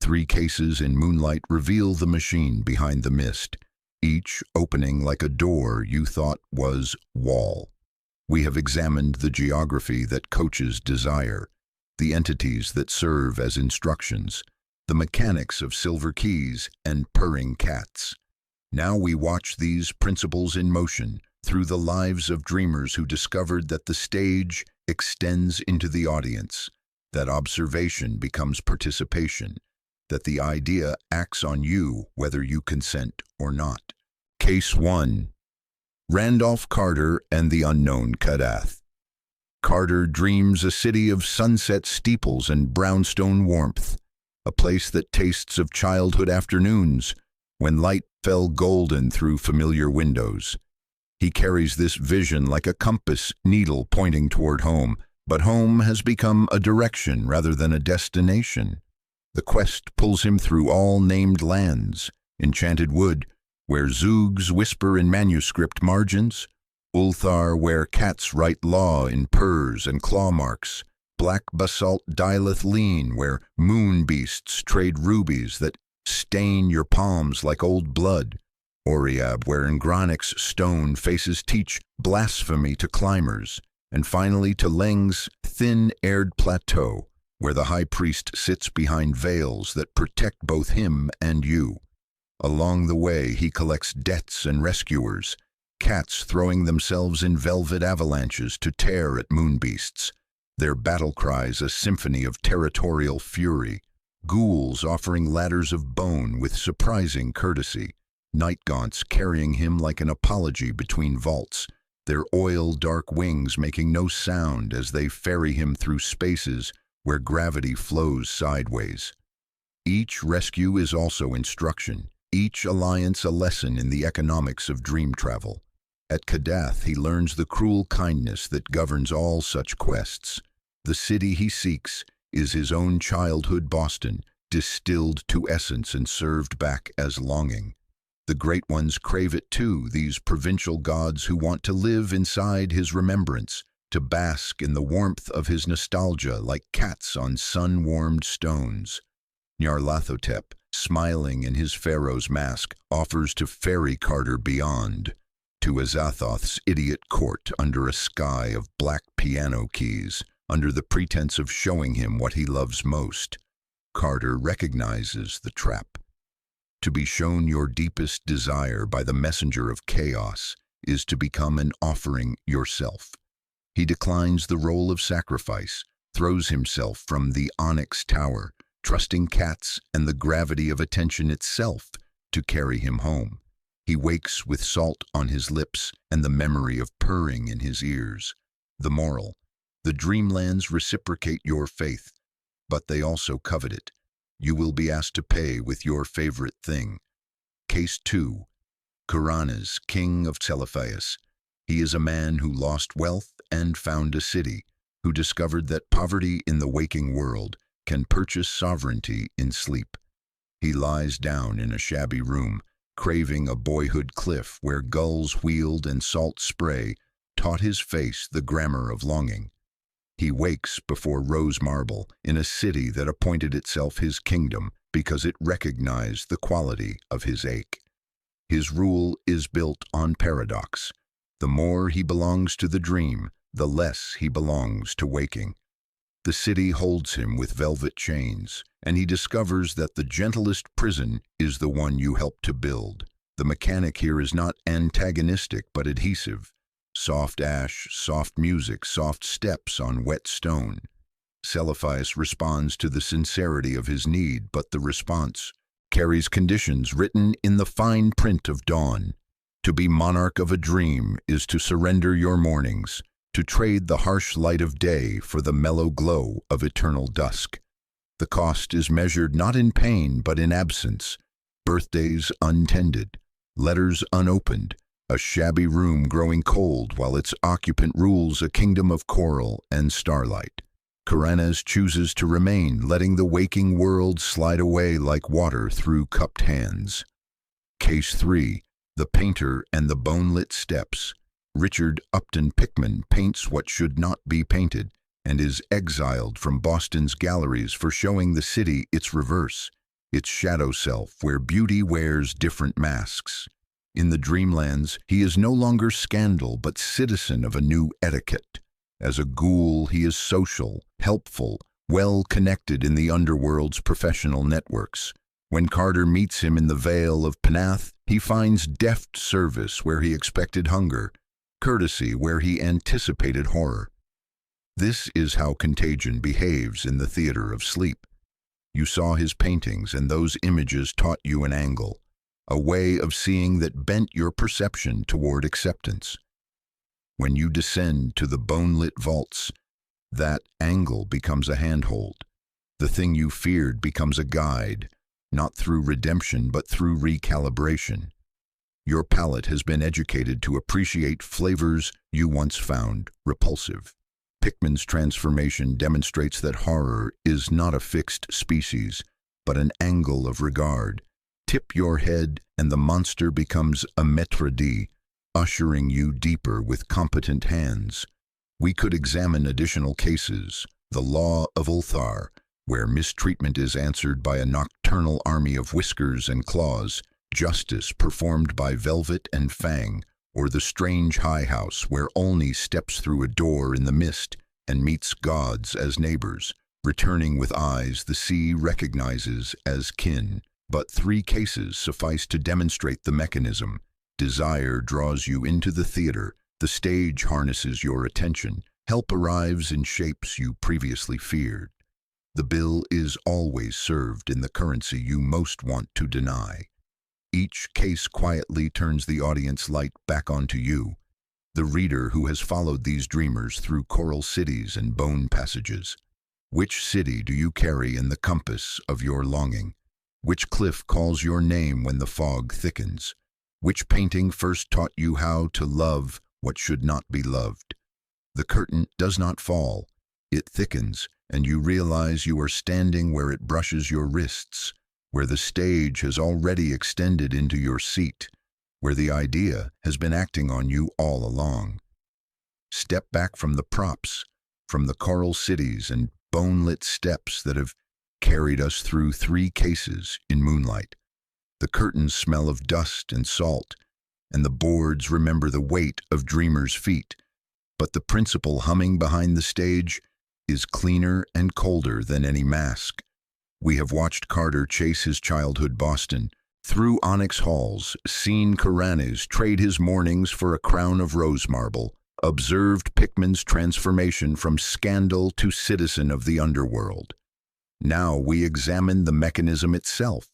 Three cases in moonlight reveal the machine behind the mist, each opening like a door you thought was wall. We have examined the geography that coaches desire, the entities that serve as instructions, the mechanics of silver keys and purring cats. Now we watch these principles in motion through the lives of dreamers who discovered that the stage extends into the audience, that observation becomes participation, that the idea acts on you whether you consent or not. Case 1. Randolph Carter and the Unknown Kadath. Carter dreams a city of sunset steeples and brownstone warmth, a place that tastes of childhood afternoons when light fell golden through familiar windows. He carries this vision like a compass needle pointing toward home, but home has become a direction rather than a destination. The quest pulls him through all named lands: Enchanted Wood, where zoogs whisper in manuscript margins; Ulthar, where cats write law in purrs and claw marks; Black Basalt Dilith Lean, where moon beasts trade rubies that stain your palms like old blood; Oriab, where Ngranix stone faces teach blasphemy to climbers; and finally to Leng's thin-aired plateau, where the high priest sits behind veils that protect both him and you. Along the way, he collects debts and rescuers, cats throwing themselves in velvet avalanches to tear at moonbeasts, their battle cries a symphony of territorial fury; ghouls offering ladders of bone with surprising courtesy; night gaunts carrying him like an apology between vaults, their oil-dark wings making no sound as they ferry him through spaces where gravity flows sideways. Each rescue is also instruction, each alliance a lesson in the economics of dream travel. At Kadath, he learns the cruel kindness that governs all such quests. The city he seeks is his own childhood Boston, distilled to essence and served back as longing. The great ones crave it too, these provincial gods who want to live inside his remembrance, to bask in the warmth of his nostalgia like cats on sun-warmed stones. Nyarlathotep, smiling in his pharaoh's mask, offers to ferry Carter beyond, to Azathoth's idiot court under a sky of black piano keys, under the pretense of showing him what he loves most. Carter recognizes the trap. To be shown your deepest desire by the messenger of chaos is to become an offering yourself. He declines the role of sacrifice, throws himself from the onyx tower, trusting cats and the gravity of attention itself to carry him home. He wakes with salt on his lips and the memory of purring in his ears. The moral: the Dreamlands reciprocate your faith, but they also covet it. You will be asked to pay with your favorite thing. Case 2. Kuranes, king of Telephaios. He is a man who lost wealth and found a city, who discovered that poverty in the waking world can purchase sovereignty in sleep. He lies down in a shabby room, craving a boyhood cliff where gulls wheeled and salt spray taught his face the grammar of longing. He wakes before rose marble in a city that appointed itself his kingdom because it recognized the quality of his ache. His rule is built on paradox. The more he belongs to the dream, the less he belongs to waking. The city holds him with velvet chains, and he discovers that the gentlest prison is the one you help to build. The mechanic here is not antagonistic but adhesive. Soft ash, soft music, soft steps on wet stone. Telephaios responds to the sincerity of his need, but the response carries conditions written in the fine print of dawn. To be monarch of a dream is to surrender your mornings, to trade the harsh light of day for the mellow glow of eternal dusk. The cost is measured not in pain but in absence, birthdays untended, letters unopened, a shabby room growing cold while its occupant rules a kingdom of coral and starlight. Kuranes chooses to remain, letting the waking world slide away like water through cupped hands. Case 3. The Painter and the Bone-Lit Steps. Richard Upton Pickman paints what should not be painted and is exiled from Boston's galleries for showing the city its reverse, its shadow self where beauty wears different masks. In the Dreamlands, he is no longer scandal but citizen of a new etiquette. As a ghoul, he is social, helpful, well-connected in the underworld's professional networks. When Carter meets him in the Vale of Panath, he finds deft service where he expected hunger, courtesy where he anticipated horror. This is how contagion behaves in the theater of sleep. You saw his paintings, and those images taught you an angle, a way of seeing that bent your perception toward acceptance. When you descend to the bone-lit vaults, that angle becomes a handhold. The thing you feared becomes a guide, not through redemption but through recalibration. Your palate has been educated to appreciate flavors you once found repulsive. Pickman's transformation demonstrates that horror is not a fixed species, but an angle of regard. Tip your head and the monster becomes a maître d', ushering you deeper with competent hands. We could examine additional cases, the law of Ulthar, where mistreatment is answered by a nocturnal army of whiskers and claws, justice performed by velvet and fang, or the strange high house where Olney steps through a door in the mist and meets gods as neighbors, returning with eyes the sea recognizes as kin. But 3 cases suffice to demonstrate the mechanism. Desire draws you into the theater, the stage harnesses your attention, help arrives in shapes you previously feared. The bill is always served in the currency you most want to deny. Each case quietly turns the audience light back onto you, the reader who has followed these dreamers through coral cities and bone passages. Which city do you carry in the compass of your longing? Which cliff calls your name when the fog thickens? Which painting first taught you how to love what should not be loved? The curtain does not fall, it thickens, and you realize you are standing where it brushes your wrists, where the stage has already extended into your seat, where the idea has been acting on you all along. Step back from the props, from the coral cities and bone-lit steps that have carried us through 3 cases in moonlight. The curtains smell of dust and salt, and the boards remember the weight of dreamers' feet. But the principle humming behind the stage is cleaner and colder than any mask. We have watched Carter chase his childhood Boston through onyx halls, seen Karanes trade his mornings for a crown of rose marble, observed Pickman's transformation from scandal to citizen of the underworld. Now we examine the mechanism itself,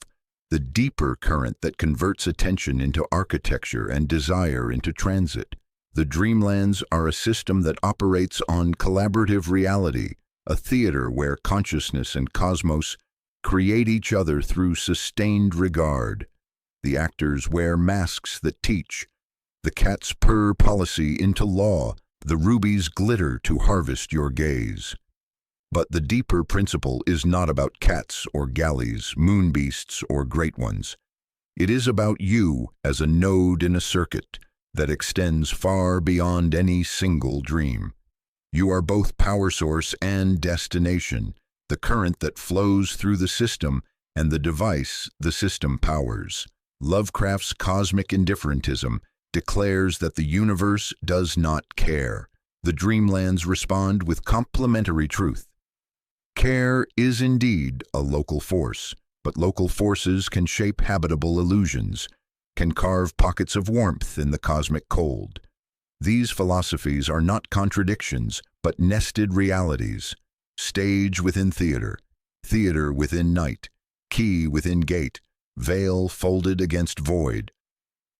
the deeper current that converts attention into architecture and desire into transit. The Dreamlands are a system that operates on collaborative reality, a theater where consciousness and cosmos create each other through sustained regard. The actors wear masks that teach, the cats purr policy into law, the rubies glitter to harvest your gaze. But the deeper principle is not about cats or galleys, moon beasts or great ones. It is about you as a node in a circuit that extends far beyond any single dream. You are both power source and destination, the current that flows through the system and the device the system powers. Lovecraft's cosmic indifferentism declares that the universe does not care. The Dreamlands respond with complementary truth. Care is indeed a local force, but local forces can shape habitable illusions, can carve pockets of warmth in the cosmic cold. These philosophies are not contradictions, but nested realities. Stage within theater, theater within night, key within gate, veil folded against void.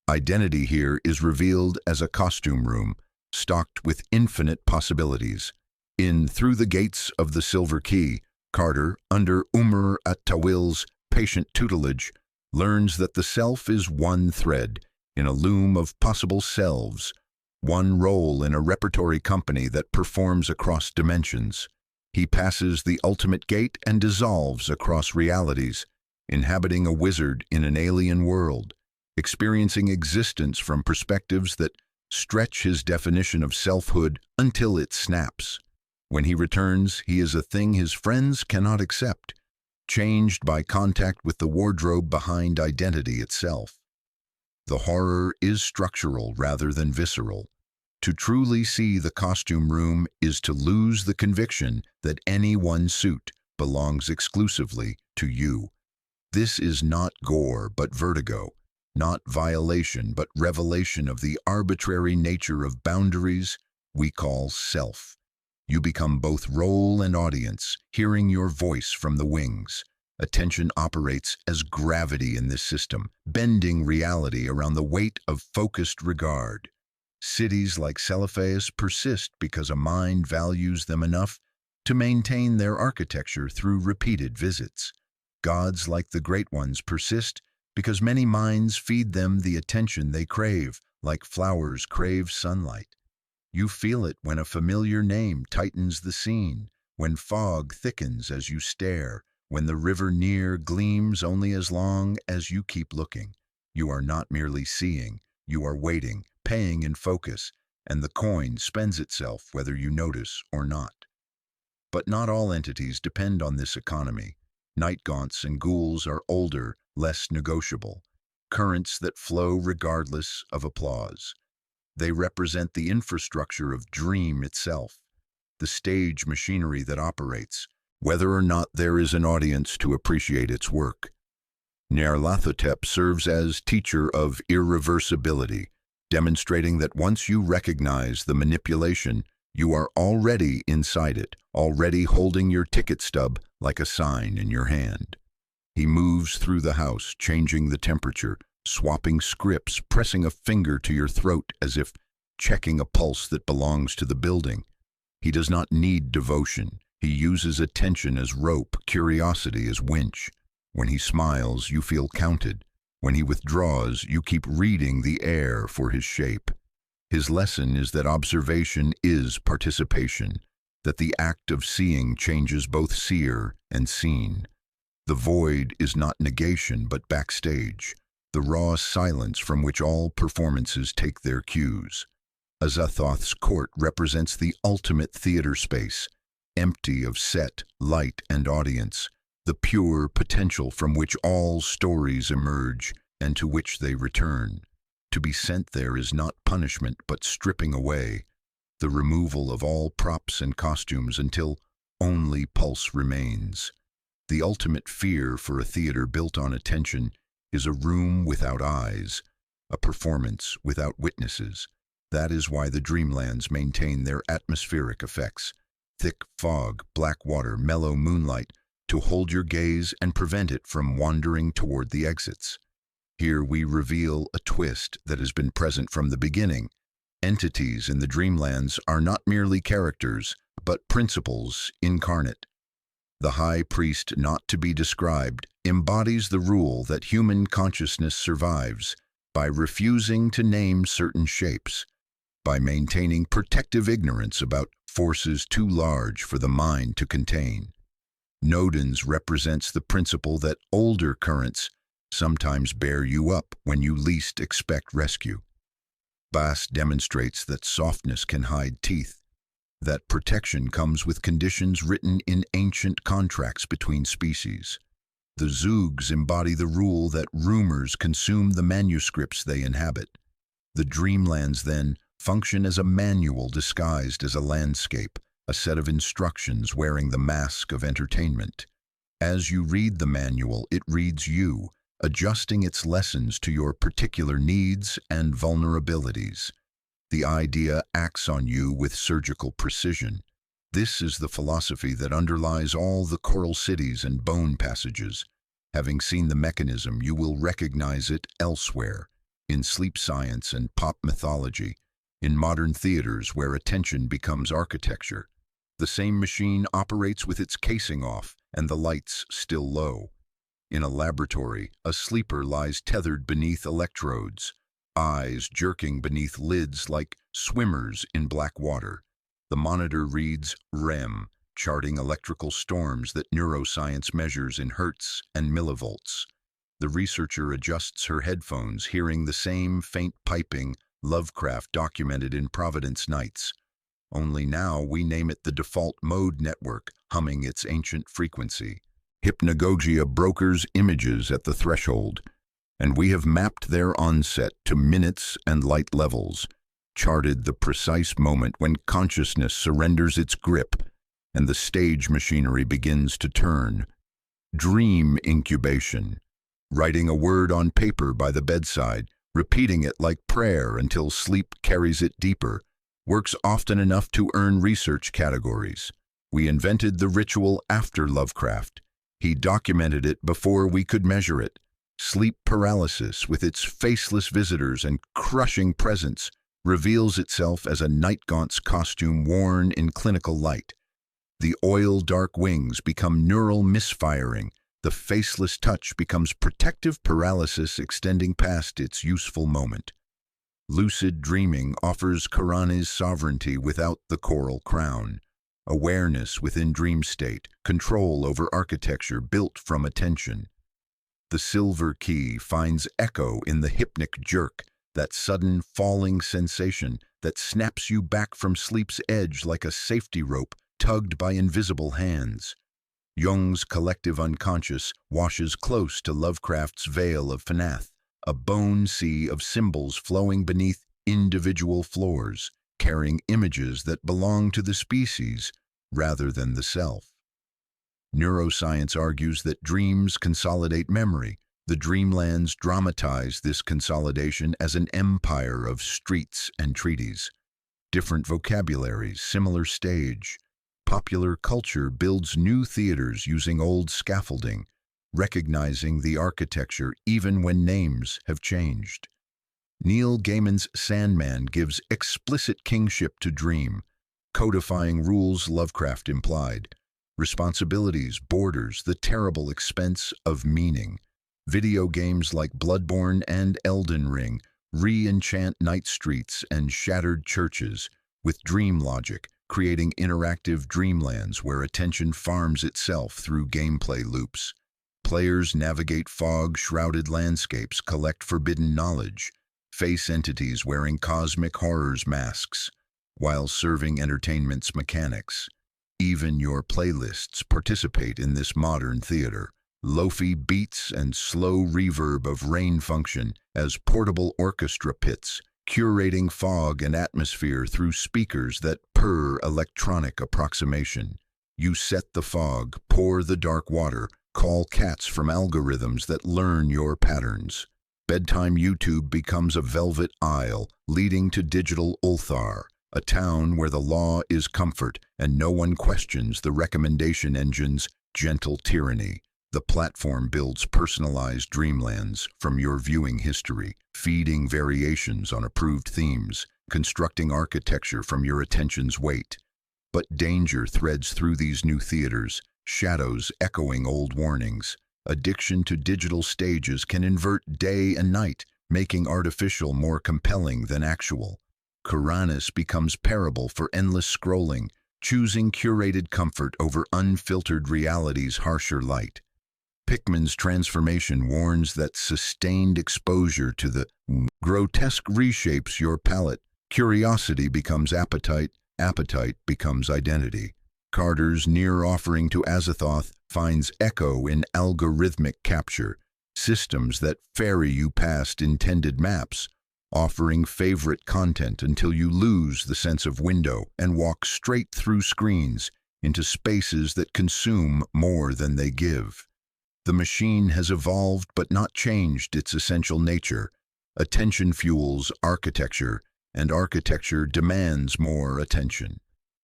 Identity here is revealed as a costume room, stocked with infinite possibilities. In Through the Gates of the Silver Key, Carter, under Umar at-Tawil's patient tutelage, learns that the self is one thread in a loom of possible selves, one role in a repertory company that performs across dimensions. He passes the ultimate gate and dissolves across realities, inhabiting a wizard in an alien world, experiencing existence from perspectives that stretch his definition of selfhood until it snaps. When he returns, he is a thing his friends cannot accept, changed by contact with the wardrobe behind identity itself. The horror is structural rather than visceral. To truly see the costume room is to lose the conviction that any one suit belongs exclusively to you. This is not gore but vertigo, not violation but revelation of the arbitrary nature of boundaries we call self. You become both role and audience, hearing your voice from the wings. Attention operates as gravity in this system, bending reality around the weight of focused regard. Cities like Cepheius persist because a mind values them enough to maintain their architecture through repeated visits. Gods like the great ones persist because many minds feed them the attention they crave, like flowers crave sunlight. You feel it when a familiar name tightens the scene, when fog thickens as you stare, when the river near gleams only as long as you keep looking. You are not merely seeing, you are waiting, paying in focus, and the coin spends itself whether you notice or not. But not all entities depend on this economy. Night gaunts and ghouls are older, less negotiable, currents that flow regardless of applause. They represent the infrastructure of dream itself, the stage machinery that operates, whether or not there is an audience to appreciate its work. Nyarlathotep serves as teacher of irreversibility, demonstrating that once you recognize the manipulation, you are already inside it, already holding your ticket stub like a sign in your hand. He moves through the house, changing the temperature, swapping scripts, pressing a finger to your throat as if checking a pulse that belongs to the building. He does not need devotion. He uses attention as rope, curiosity as winch. When he smiles, you feel counted. When he withdraws, you keep reading the air for his shape. His lesson is that observation is participation, that the act of seeing changes both seer and seen. The void is not negation, but backstage, the raw silence from which all performances take their cues. Azathoth's court represents the ultimate theater space, empty of set, light, and audience, the pure potential from which all stories emerge and to which they return. To be sent there is not punishment, but stripping away, the removal of all props and costumes until only pulse remains. The ultimate fear for a theater built on attention is a room without eyes, a performance without witnesses. That is why the Dreamlands maintain their atmospheric effects, thick fog, black water, mellow moonlight, to hold your gaze and prevent it from wandering toward the exits. Here we reveal a twist that has been present from the beginning. Entities in the Dreamlands are not merely characters, but principles incarnate. The high priest, not to be described, embodies the rule that human consciousness survives by refusing to name certain shapes, by maintaining protective ignorance about forces too large for the mind to contain. Nodens represents the principle that older currents sometimes bear you up when you least expect rescue. Bas demonstrates that softness can hide teeth, that protection comes with conditions written in ancient contracts between species. The Zoogs embody the rule that rumors consume the manuscripts they inhabit. The Dreamlands, then, function as a manual disguised as a landscape, a set of instructions wearing the mask of entertainment. As you read the manual, it reads you, adjusting its lessons to your particular needs and vulnerabilities. The idea acts on you with surgical precision. This is the philosophy that underlies all the coral cities and bone passages. Having seen the mechanism, you will recognize it elsewhere, in sleep science and pop mythology, in modern theaters where attention becomes architecture. The same machine operates with its casing off and the lights still low. In a laboratory, a sleeper lies tethered beneath electrodes, eyes jerking beneath lids like swimmers in black water. The monitor reads REM, charting electrical storms that neuroscience measures in hertz and millivolts. The researcher adjusts her headphones, hearing the same faint piping Lovecraft documented in Providence Nights. Only now we name it the default mode network, humming its ancient frequency. Hypnagogia brokers images at the threshold, and we have mapped their onset to minutes and light levels, charted the precise moment when consciousness surrenders its grip and the stage machinery begins to turn. Dream incubation, writing a word on paper by the bedside, repeating it like prayer until sleep carries it deeper, works often enough to earn research categories. We invented the ritual after Lovecraft. He documented it before we could measure it. Sleep paralysis, with its faceless visitors and crushing presence, reveals itself as a nightgaunt's costume worn in clinical light. The oil-dark wings become neural misfiring. The faceless touch becomes protective paralysis extending past its useful moment. Lucid dreaming offers Khura'in's sovereignty without the coral crown. Awareness within dream state, control over architecture built from attention. The silver key finds echo in the hypnic jerk, that sudden falling sensation that snaps you back from sleep's edge like a safety rope tugged by invisible hands. Jung's collective unconscious washes close to Lovecraft's Vale of Kadath, a bone sea of symbols flowing beneath individual floors, carrying images that belong to the species rather than the self. Neuroscience argues that dreams consolidate memory. The Dreamlands dramatize this consolidation as an empire of streets and treaties. Different vocabularies, similar stage. Popular culture builds new theaters using old scaffolding, recognizing the architecture even when names have changed. Neil Gaiman's Sandman gives explicit kingship to dream, codifying rules Lovecraft implied. Responsibilities, borders, the terrible expense of meaning. Video games like Bloodborne and Elden Ring re-enchant night streets and shattered churches with dream logic, creating interactive dreamlands where attention farms itself through gameplay loops. Players navigate fog-shrouded landscapes, collect forbidden knowledge, face entities wearing cosmic horrors masks, while serving entertainment's mechanics. Even your playlists participate in this modern theater. Lo-fi beats and slow reverb of rain function as portable orchestra pits, curating fog and atmosphere through speakers that purr electronic approximation. You set the fog, pour the dark water, call cats from algorithms that learn your patterns. Bedtime YouTube becomes a velvet aisle, leading to digital Ulthar, a town where the law is comfort and no one questions the recommendation engine's gentle tyranny. The platform builds personalized dreamlands from your viewing history, feeding variations on approved themes, constructing architecture from your attention's weight. But danger threads through these new theaters, shadows echoing old warnings. Addiction to digital stages can invert day and night, making artificial more compelling than actual. Khura'in becomes parable for endless scrolling, choosing curated comfort over unfiltered reality's harsher light. Pickman's transformation warns that sustained exposure to the grotesque reshapes your palate. Curiosity becomes appetite, appetite becomes identity. Carter's near offering to Azathoth finds echo in algorithmic capture, systems that ferry you past intended maps, offering favorite content until you lose the sense of window and walk straight through screens into spaces that consume more than they give. The machine has evolved but not changed its essential nature. Attention fuels architecture, and architecture demands more attention.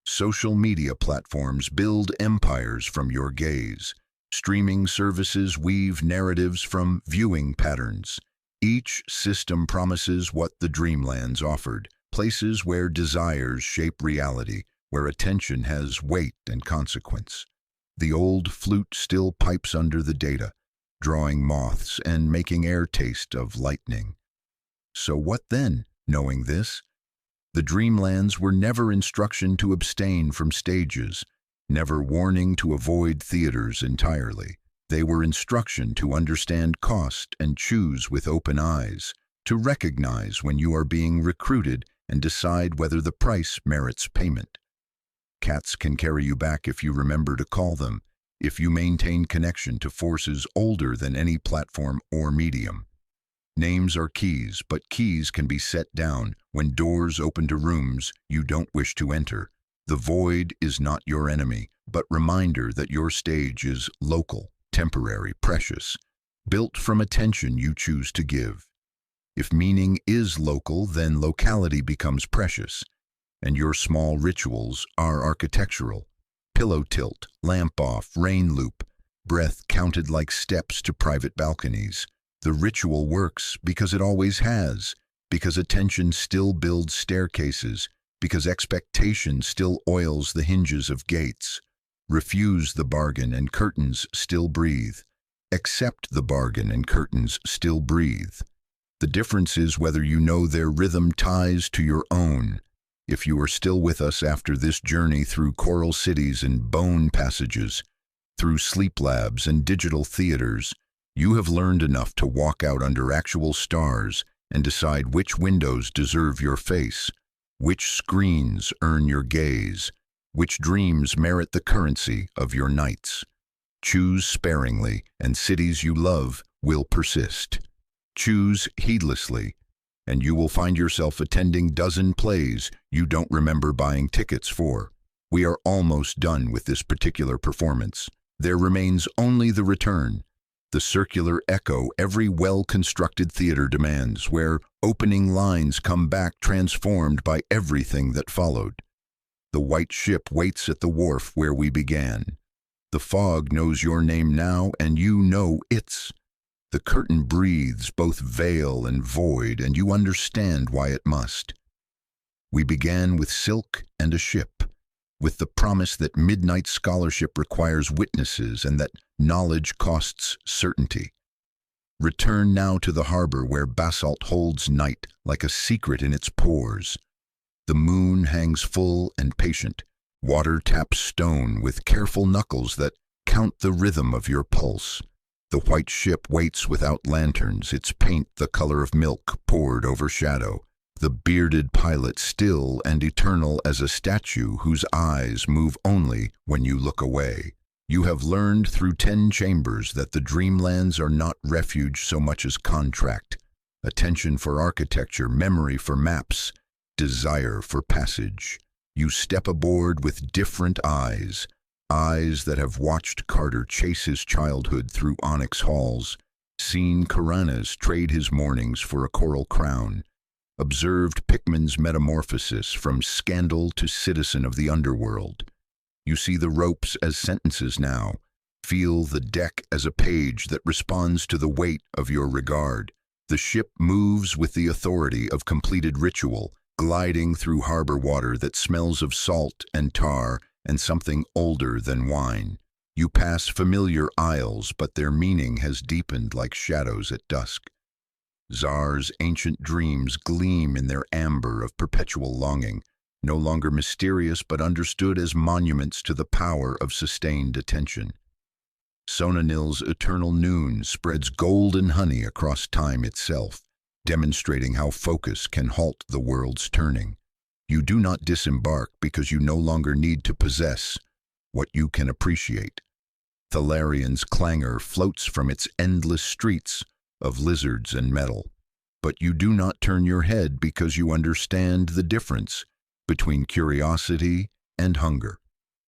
Social media platforms build empires from your gaze. Streaming services weave narratives from viewing patterns. Each system promises what the Dreamlands offered, places where desires shape reality, where attention has weight and consequence. The old flute still pipes under the data, drawing moths and making air taste of lightning. So what then, knowing this? The Dreamlands were never instruction to abstain from stages, never warning to avoid theaters entirely. They were instruction to understand cost and choose with open eyes, to recognize when you are being recruited and decide whether the price merits payment. Cats can carry you back if you remember to call them, if you maintain connection to forces older than any platform or medium. Names are keys, but keys can be set down when doors open to rooms you don't wish to enter. The void is not your enemy, but reminder that your stage is local, temporary, precious, built from attention you choose to give. If meaning is local, then locality becomes precious. and your small rituals are architectural. Pillow tilt, lamp off, rain loop, breath counted like steps to private balconies. The ritual works because it always has, because attention still builds staircases, because expectation still oils the hinges of gates. Refuse the bargain and curtains still breathe. Accept the bargain and curtains still breathe. The difference is whether you know their rhythm ties to your own. If you are still with us after this journey through coral cities and bone passages, through sleep labs and digital theaters, you have learned enough to walk out under actual stars and decide which windows deserve your face, which screens earn your gaze, which dreams merit the currency of your nights. Choose sparingly, and cities you love will persist. Choose heedlessly, and you will find yourself attending dozen plays you don't remember buying tickets for. We are almost done with this particular performance. There remains only the return, the circular echo every well-constructed theater demands, where opening lines come back transformed by everything that followed. The white ship waits at the wharf where we began. The fog knows your name now, and you know its. The curtain breathes both veil and void, and you understand why it must. We began with silk and a ship, with the promise that midnight scholarship requires witnesses and that knowledge costs certainty. Return now to the harbor where basalt holds night like a secret in its pores. The moon hangs full and patient. Water taps stone with careful knuckles that count the rhythm of your pulse. The white ship waits without lanterns, its paint the color of milk poured over shadow. The bearded pilot still and eternal as a statue whose eyes move only when you look away. You have learned through 10 chambers that the Dreamlands are not refuge so much as contract. Attention for architecture, memory for maps, desire for passage. You step aboard with different eyes, eyes that have watched Carter chase his childhood through onyx halls, seen Karanas trade his mornings for a coral crown, observed Pickman's metamorphosis from scandal to citizen of the underworld. You see the ropes as sentences now, feel the deck as a page that responds to the weight of your regard. The ship moves with the authority of completed ritual, gliding through harbor water that smells of salt and tar and something older than wine. You pass familiar aisles, but their meaning has deepened like shadows at dusk. Czar's ancient dreams gleam in their amber of perpetual longing, no longer mysterious but understood as monuments to the power of sustained attention. Sonanil's eternal noon spreads golden honey across time itself, demonstrating how focus can halt the world's turning. You do not disembark because you no longer need to possess what you can appreciate. Thalarian's clangor floats from its endless streets of lizards and metal, but you do not turn your head because you understand the difference between curiosity and hunger.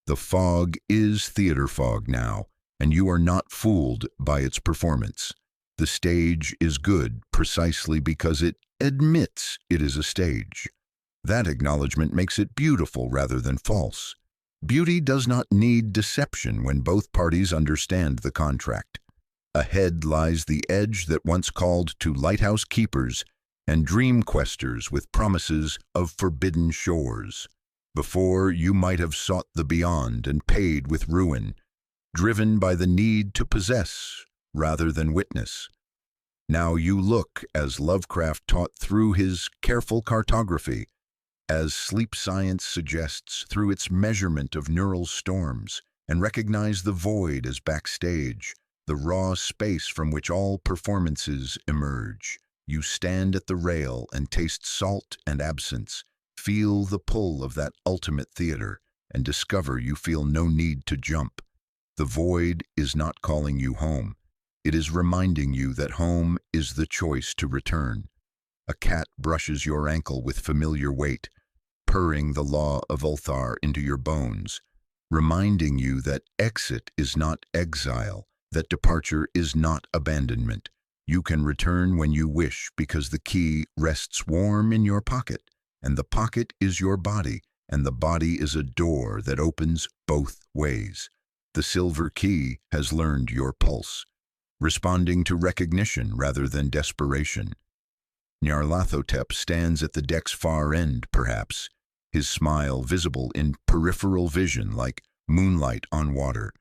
The fog is theater fog now, and you are not fooled by its performance. The stage is good precisely because it admits it is a stage. That acknowledgement makes it beautiful rather than false. Beauty does not need deception when both parties understand the contract. Ahead lies the edge that once called to lighthouse keepers and dream questers with promises of forbidden shores. Before, you might have sought the beyond and paid with ruin, driven by the need to possess rather than witness. Now you look, as Lovecraft taught through his careful cartography, as sleep science suggests through its measurement of neural storms, and recognize the void as backstage, the raw space from which all performances emerge. You stand at the rail and taste salt and absence, feel the pull of that ultimate theater, and discover you feel no need to jump. The void is not calling you home. It is reminding you that home is the choice to return. A cat brushes your ankle with familiar weight, purring the law of Ulthar into your bones, reminding you that exit is not exile, that departure is not abandonment. You can return when you wish because the key rests warm in your pocket. and the pocket is your body, and the body is a door that opens both ways. The silver key has learned your pulse, responding to recognition rather than desperation. Nyarlathotep stands at the deck's far end, perhaps, his smile visible in peripheral vision like moonlight on water.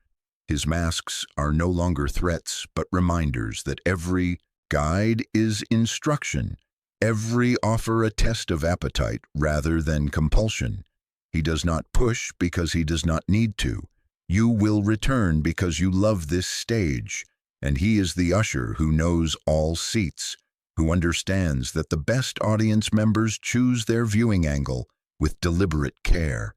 His masks are no longer threats, but reminders that every guide is instruction, every offer a test of appetite rather than compulsion. He does not push because he does not need to. You will return because you love this stage, and he is the usher who knows all seats, who understands that the best audience members choose their viewing angle with deliberate care.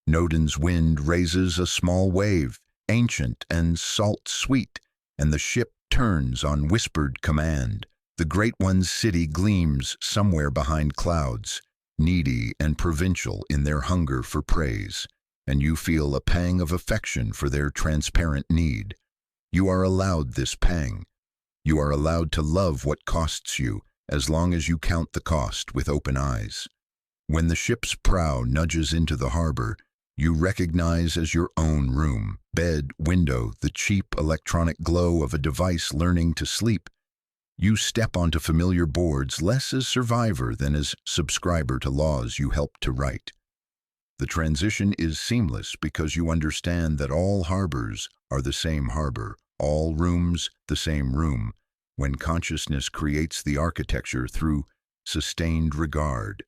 Nodin's wind raises a small wave, ancient and salt-sweet, and the ship turns on whispered command. The Great One's city gleams somewhere behind clouds, needy and provincial in their hunger for praise, and you feel a pang of affection for their transparent need. You are allowed this pang. You are allowed to love what costs you, as long as you count the cost with open eyes. When the ship's prow nudges into the harbor, you recognize as your own room, bed, window, the cheap electronic glow of a device learning to sleep. You step onto familiar boards less as survivor than as subscriber to laws you helped to write. The transition is seamless because you understand that all harbors are the same harbor, all rooms the same room, when consciousness creates the architecture through sustained regard.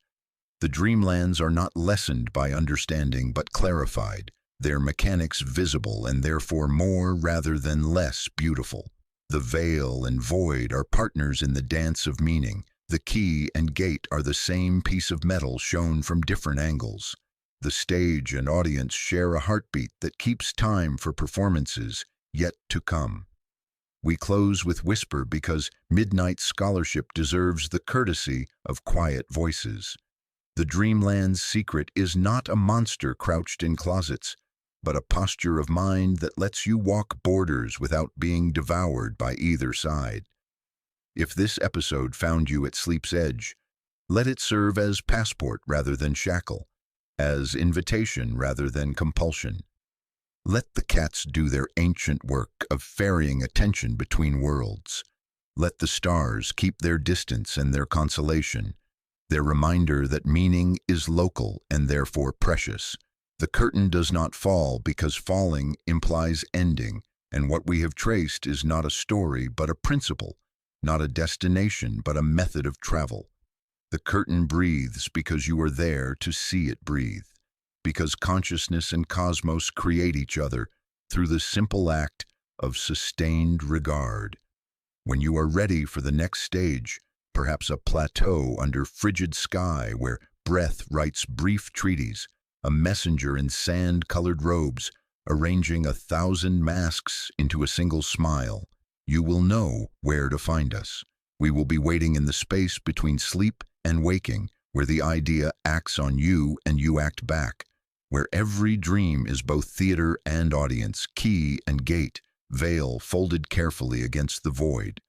The Dreamlands are not lessened by understanding but clarified, their mechanics visible and therefore more rather than less beautiful. The veil and void are partners in the dance of meaning. The key and gate are the same piece of metal shown from different angles. The stage and audience share a heartbeat that keeps time for performances yet to come. We close with whisper because midnight scholarship deserves the courtesy of quiet voices. The Dreamland's secret is not a monster crouched in closets, but a posture of mind that lets you walk borders without being devoured by either side. If this episode found you at sleep's edge, let it serve as passport rather than shackle, as invitation rather than compulsion. Let the cats do their ancient work of ferrying attention between worlds. Let the stars keep their distance and their consolation, their reminder that meaning is local and therefore precious. The curtain does not fall because falling implies ending, and what we have traced is not a story but a principle, not a destination but a method of travel. The curtain breathes because you are there to see it breathe, because consciousness and cosmos create each other through the simple act of sustained regard. When you are ready for the next stage, perhaps a plateau under frigid sky where breath writes brief treaties, a messenger in sand-colored robes arranging 1,000 masks into a single smile, you will know where to find us. We will be waiting in the space between sleep and waking, where the idea acts on you and you act back, where every dream is both theater and audience, key and gate, veil folded carefully against the void.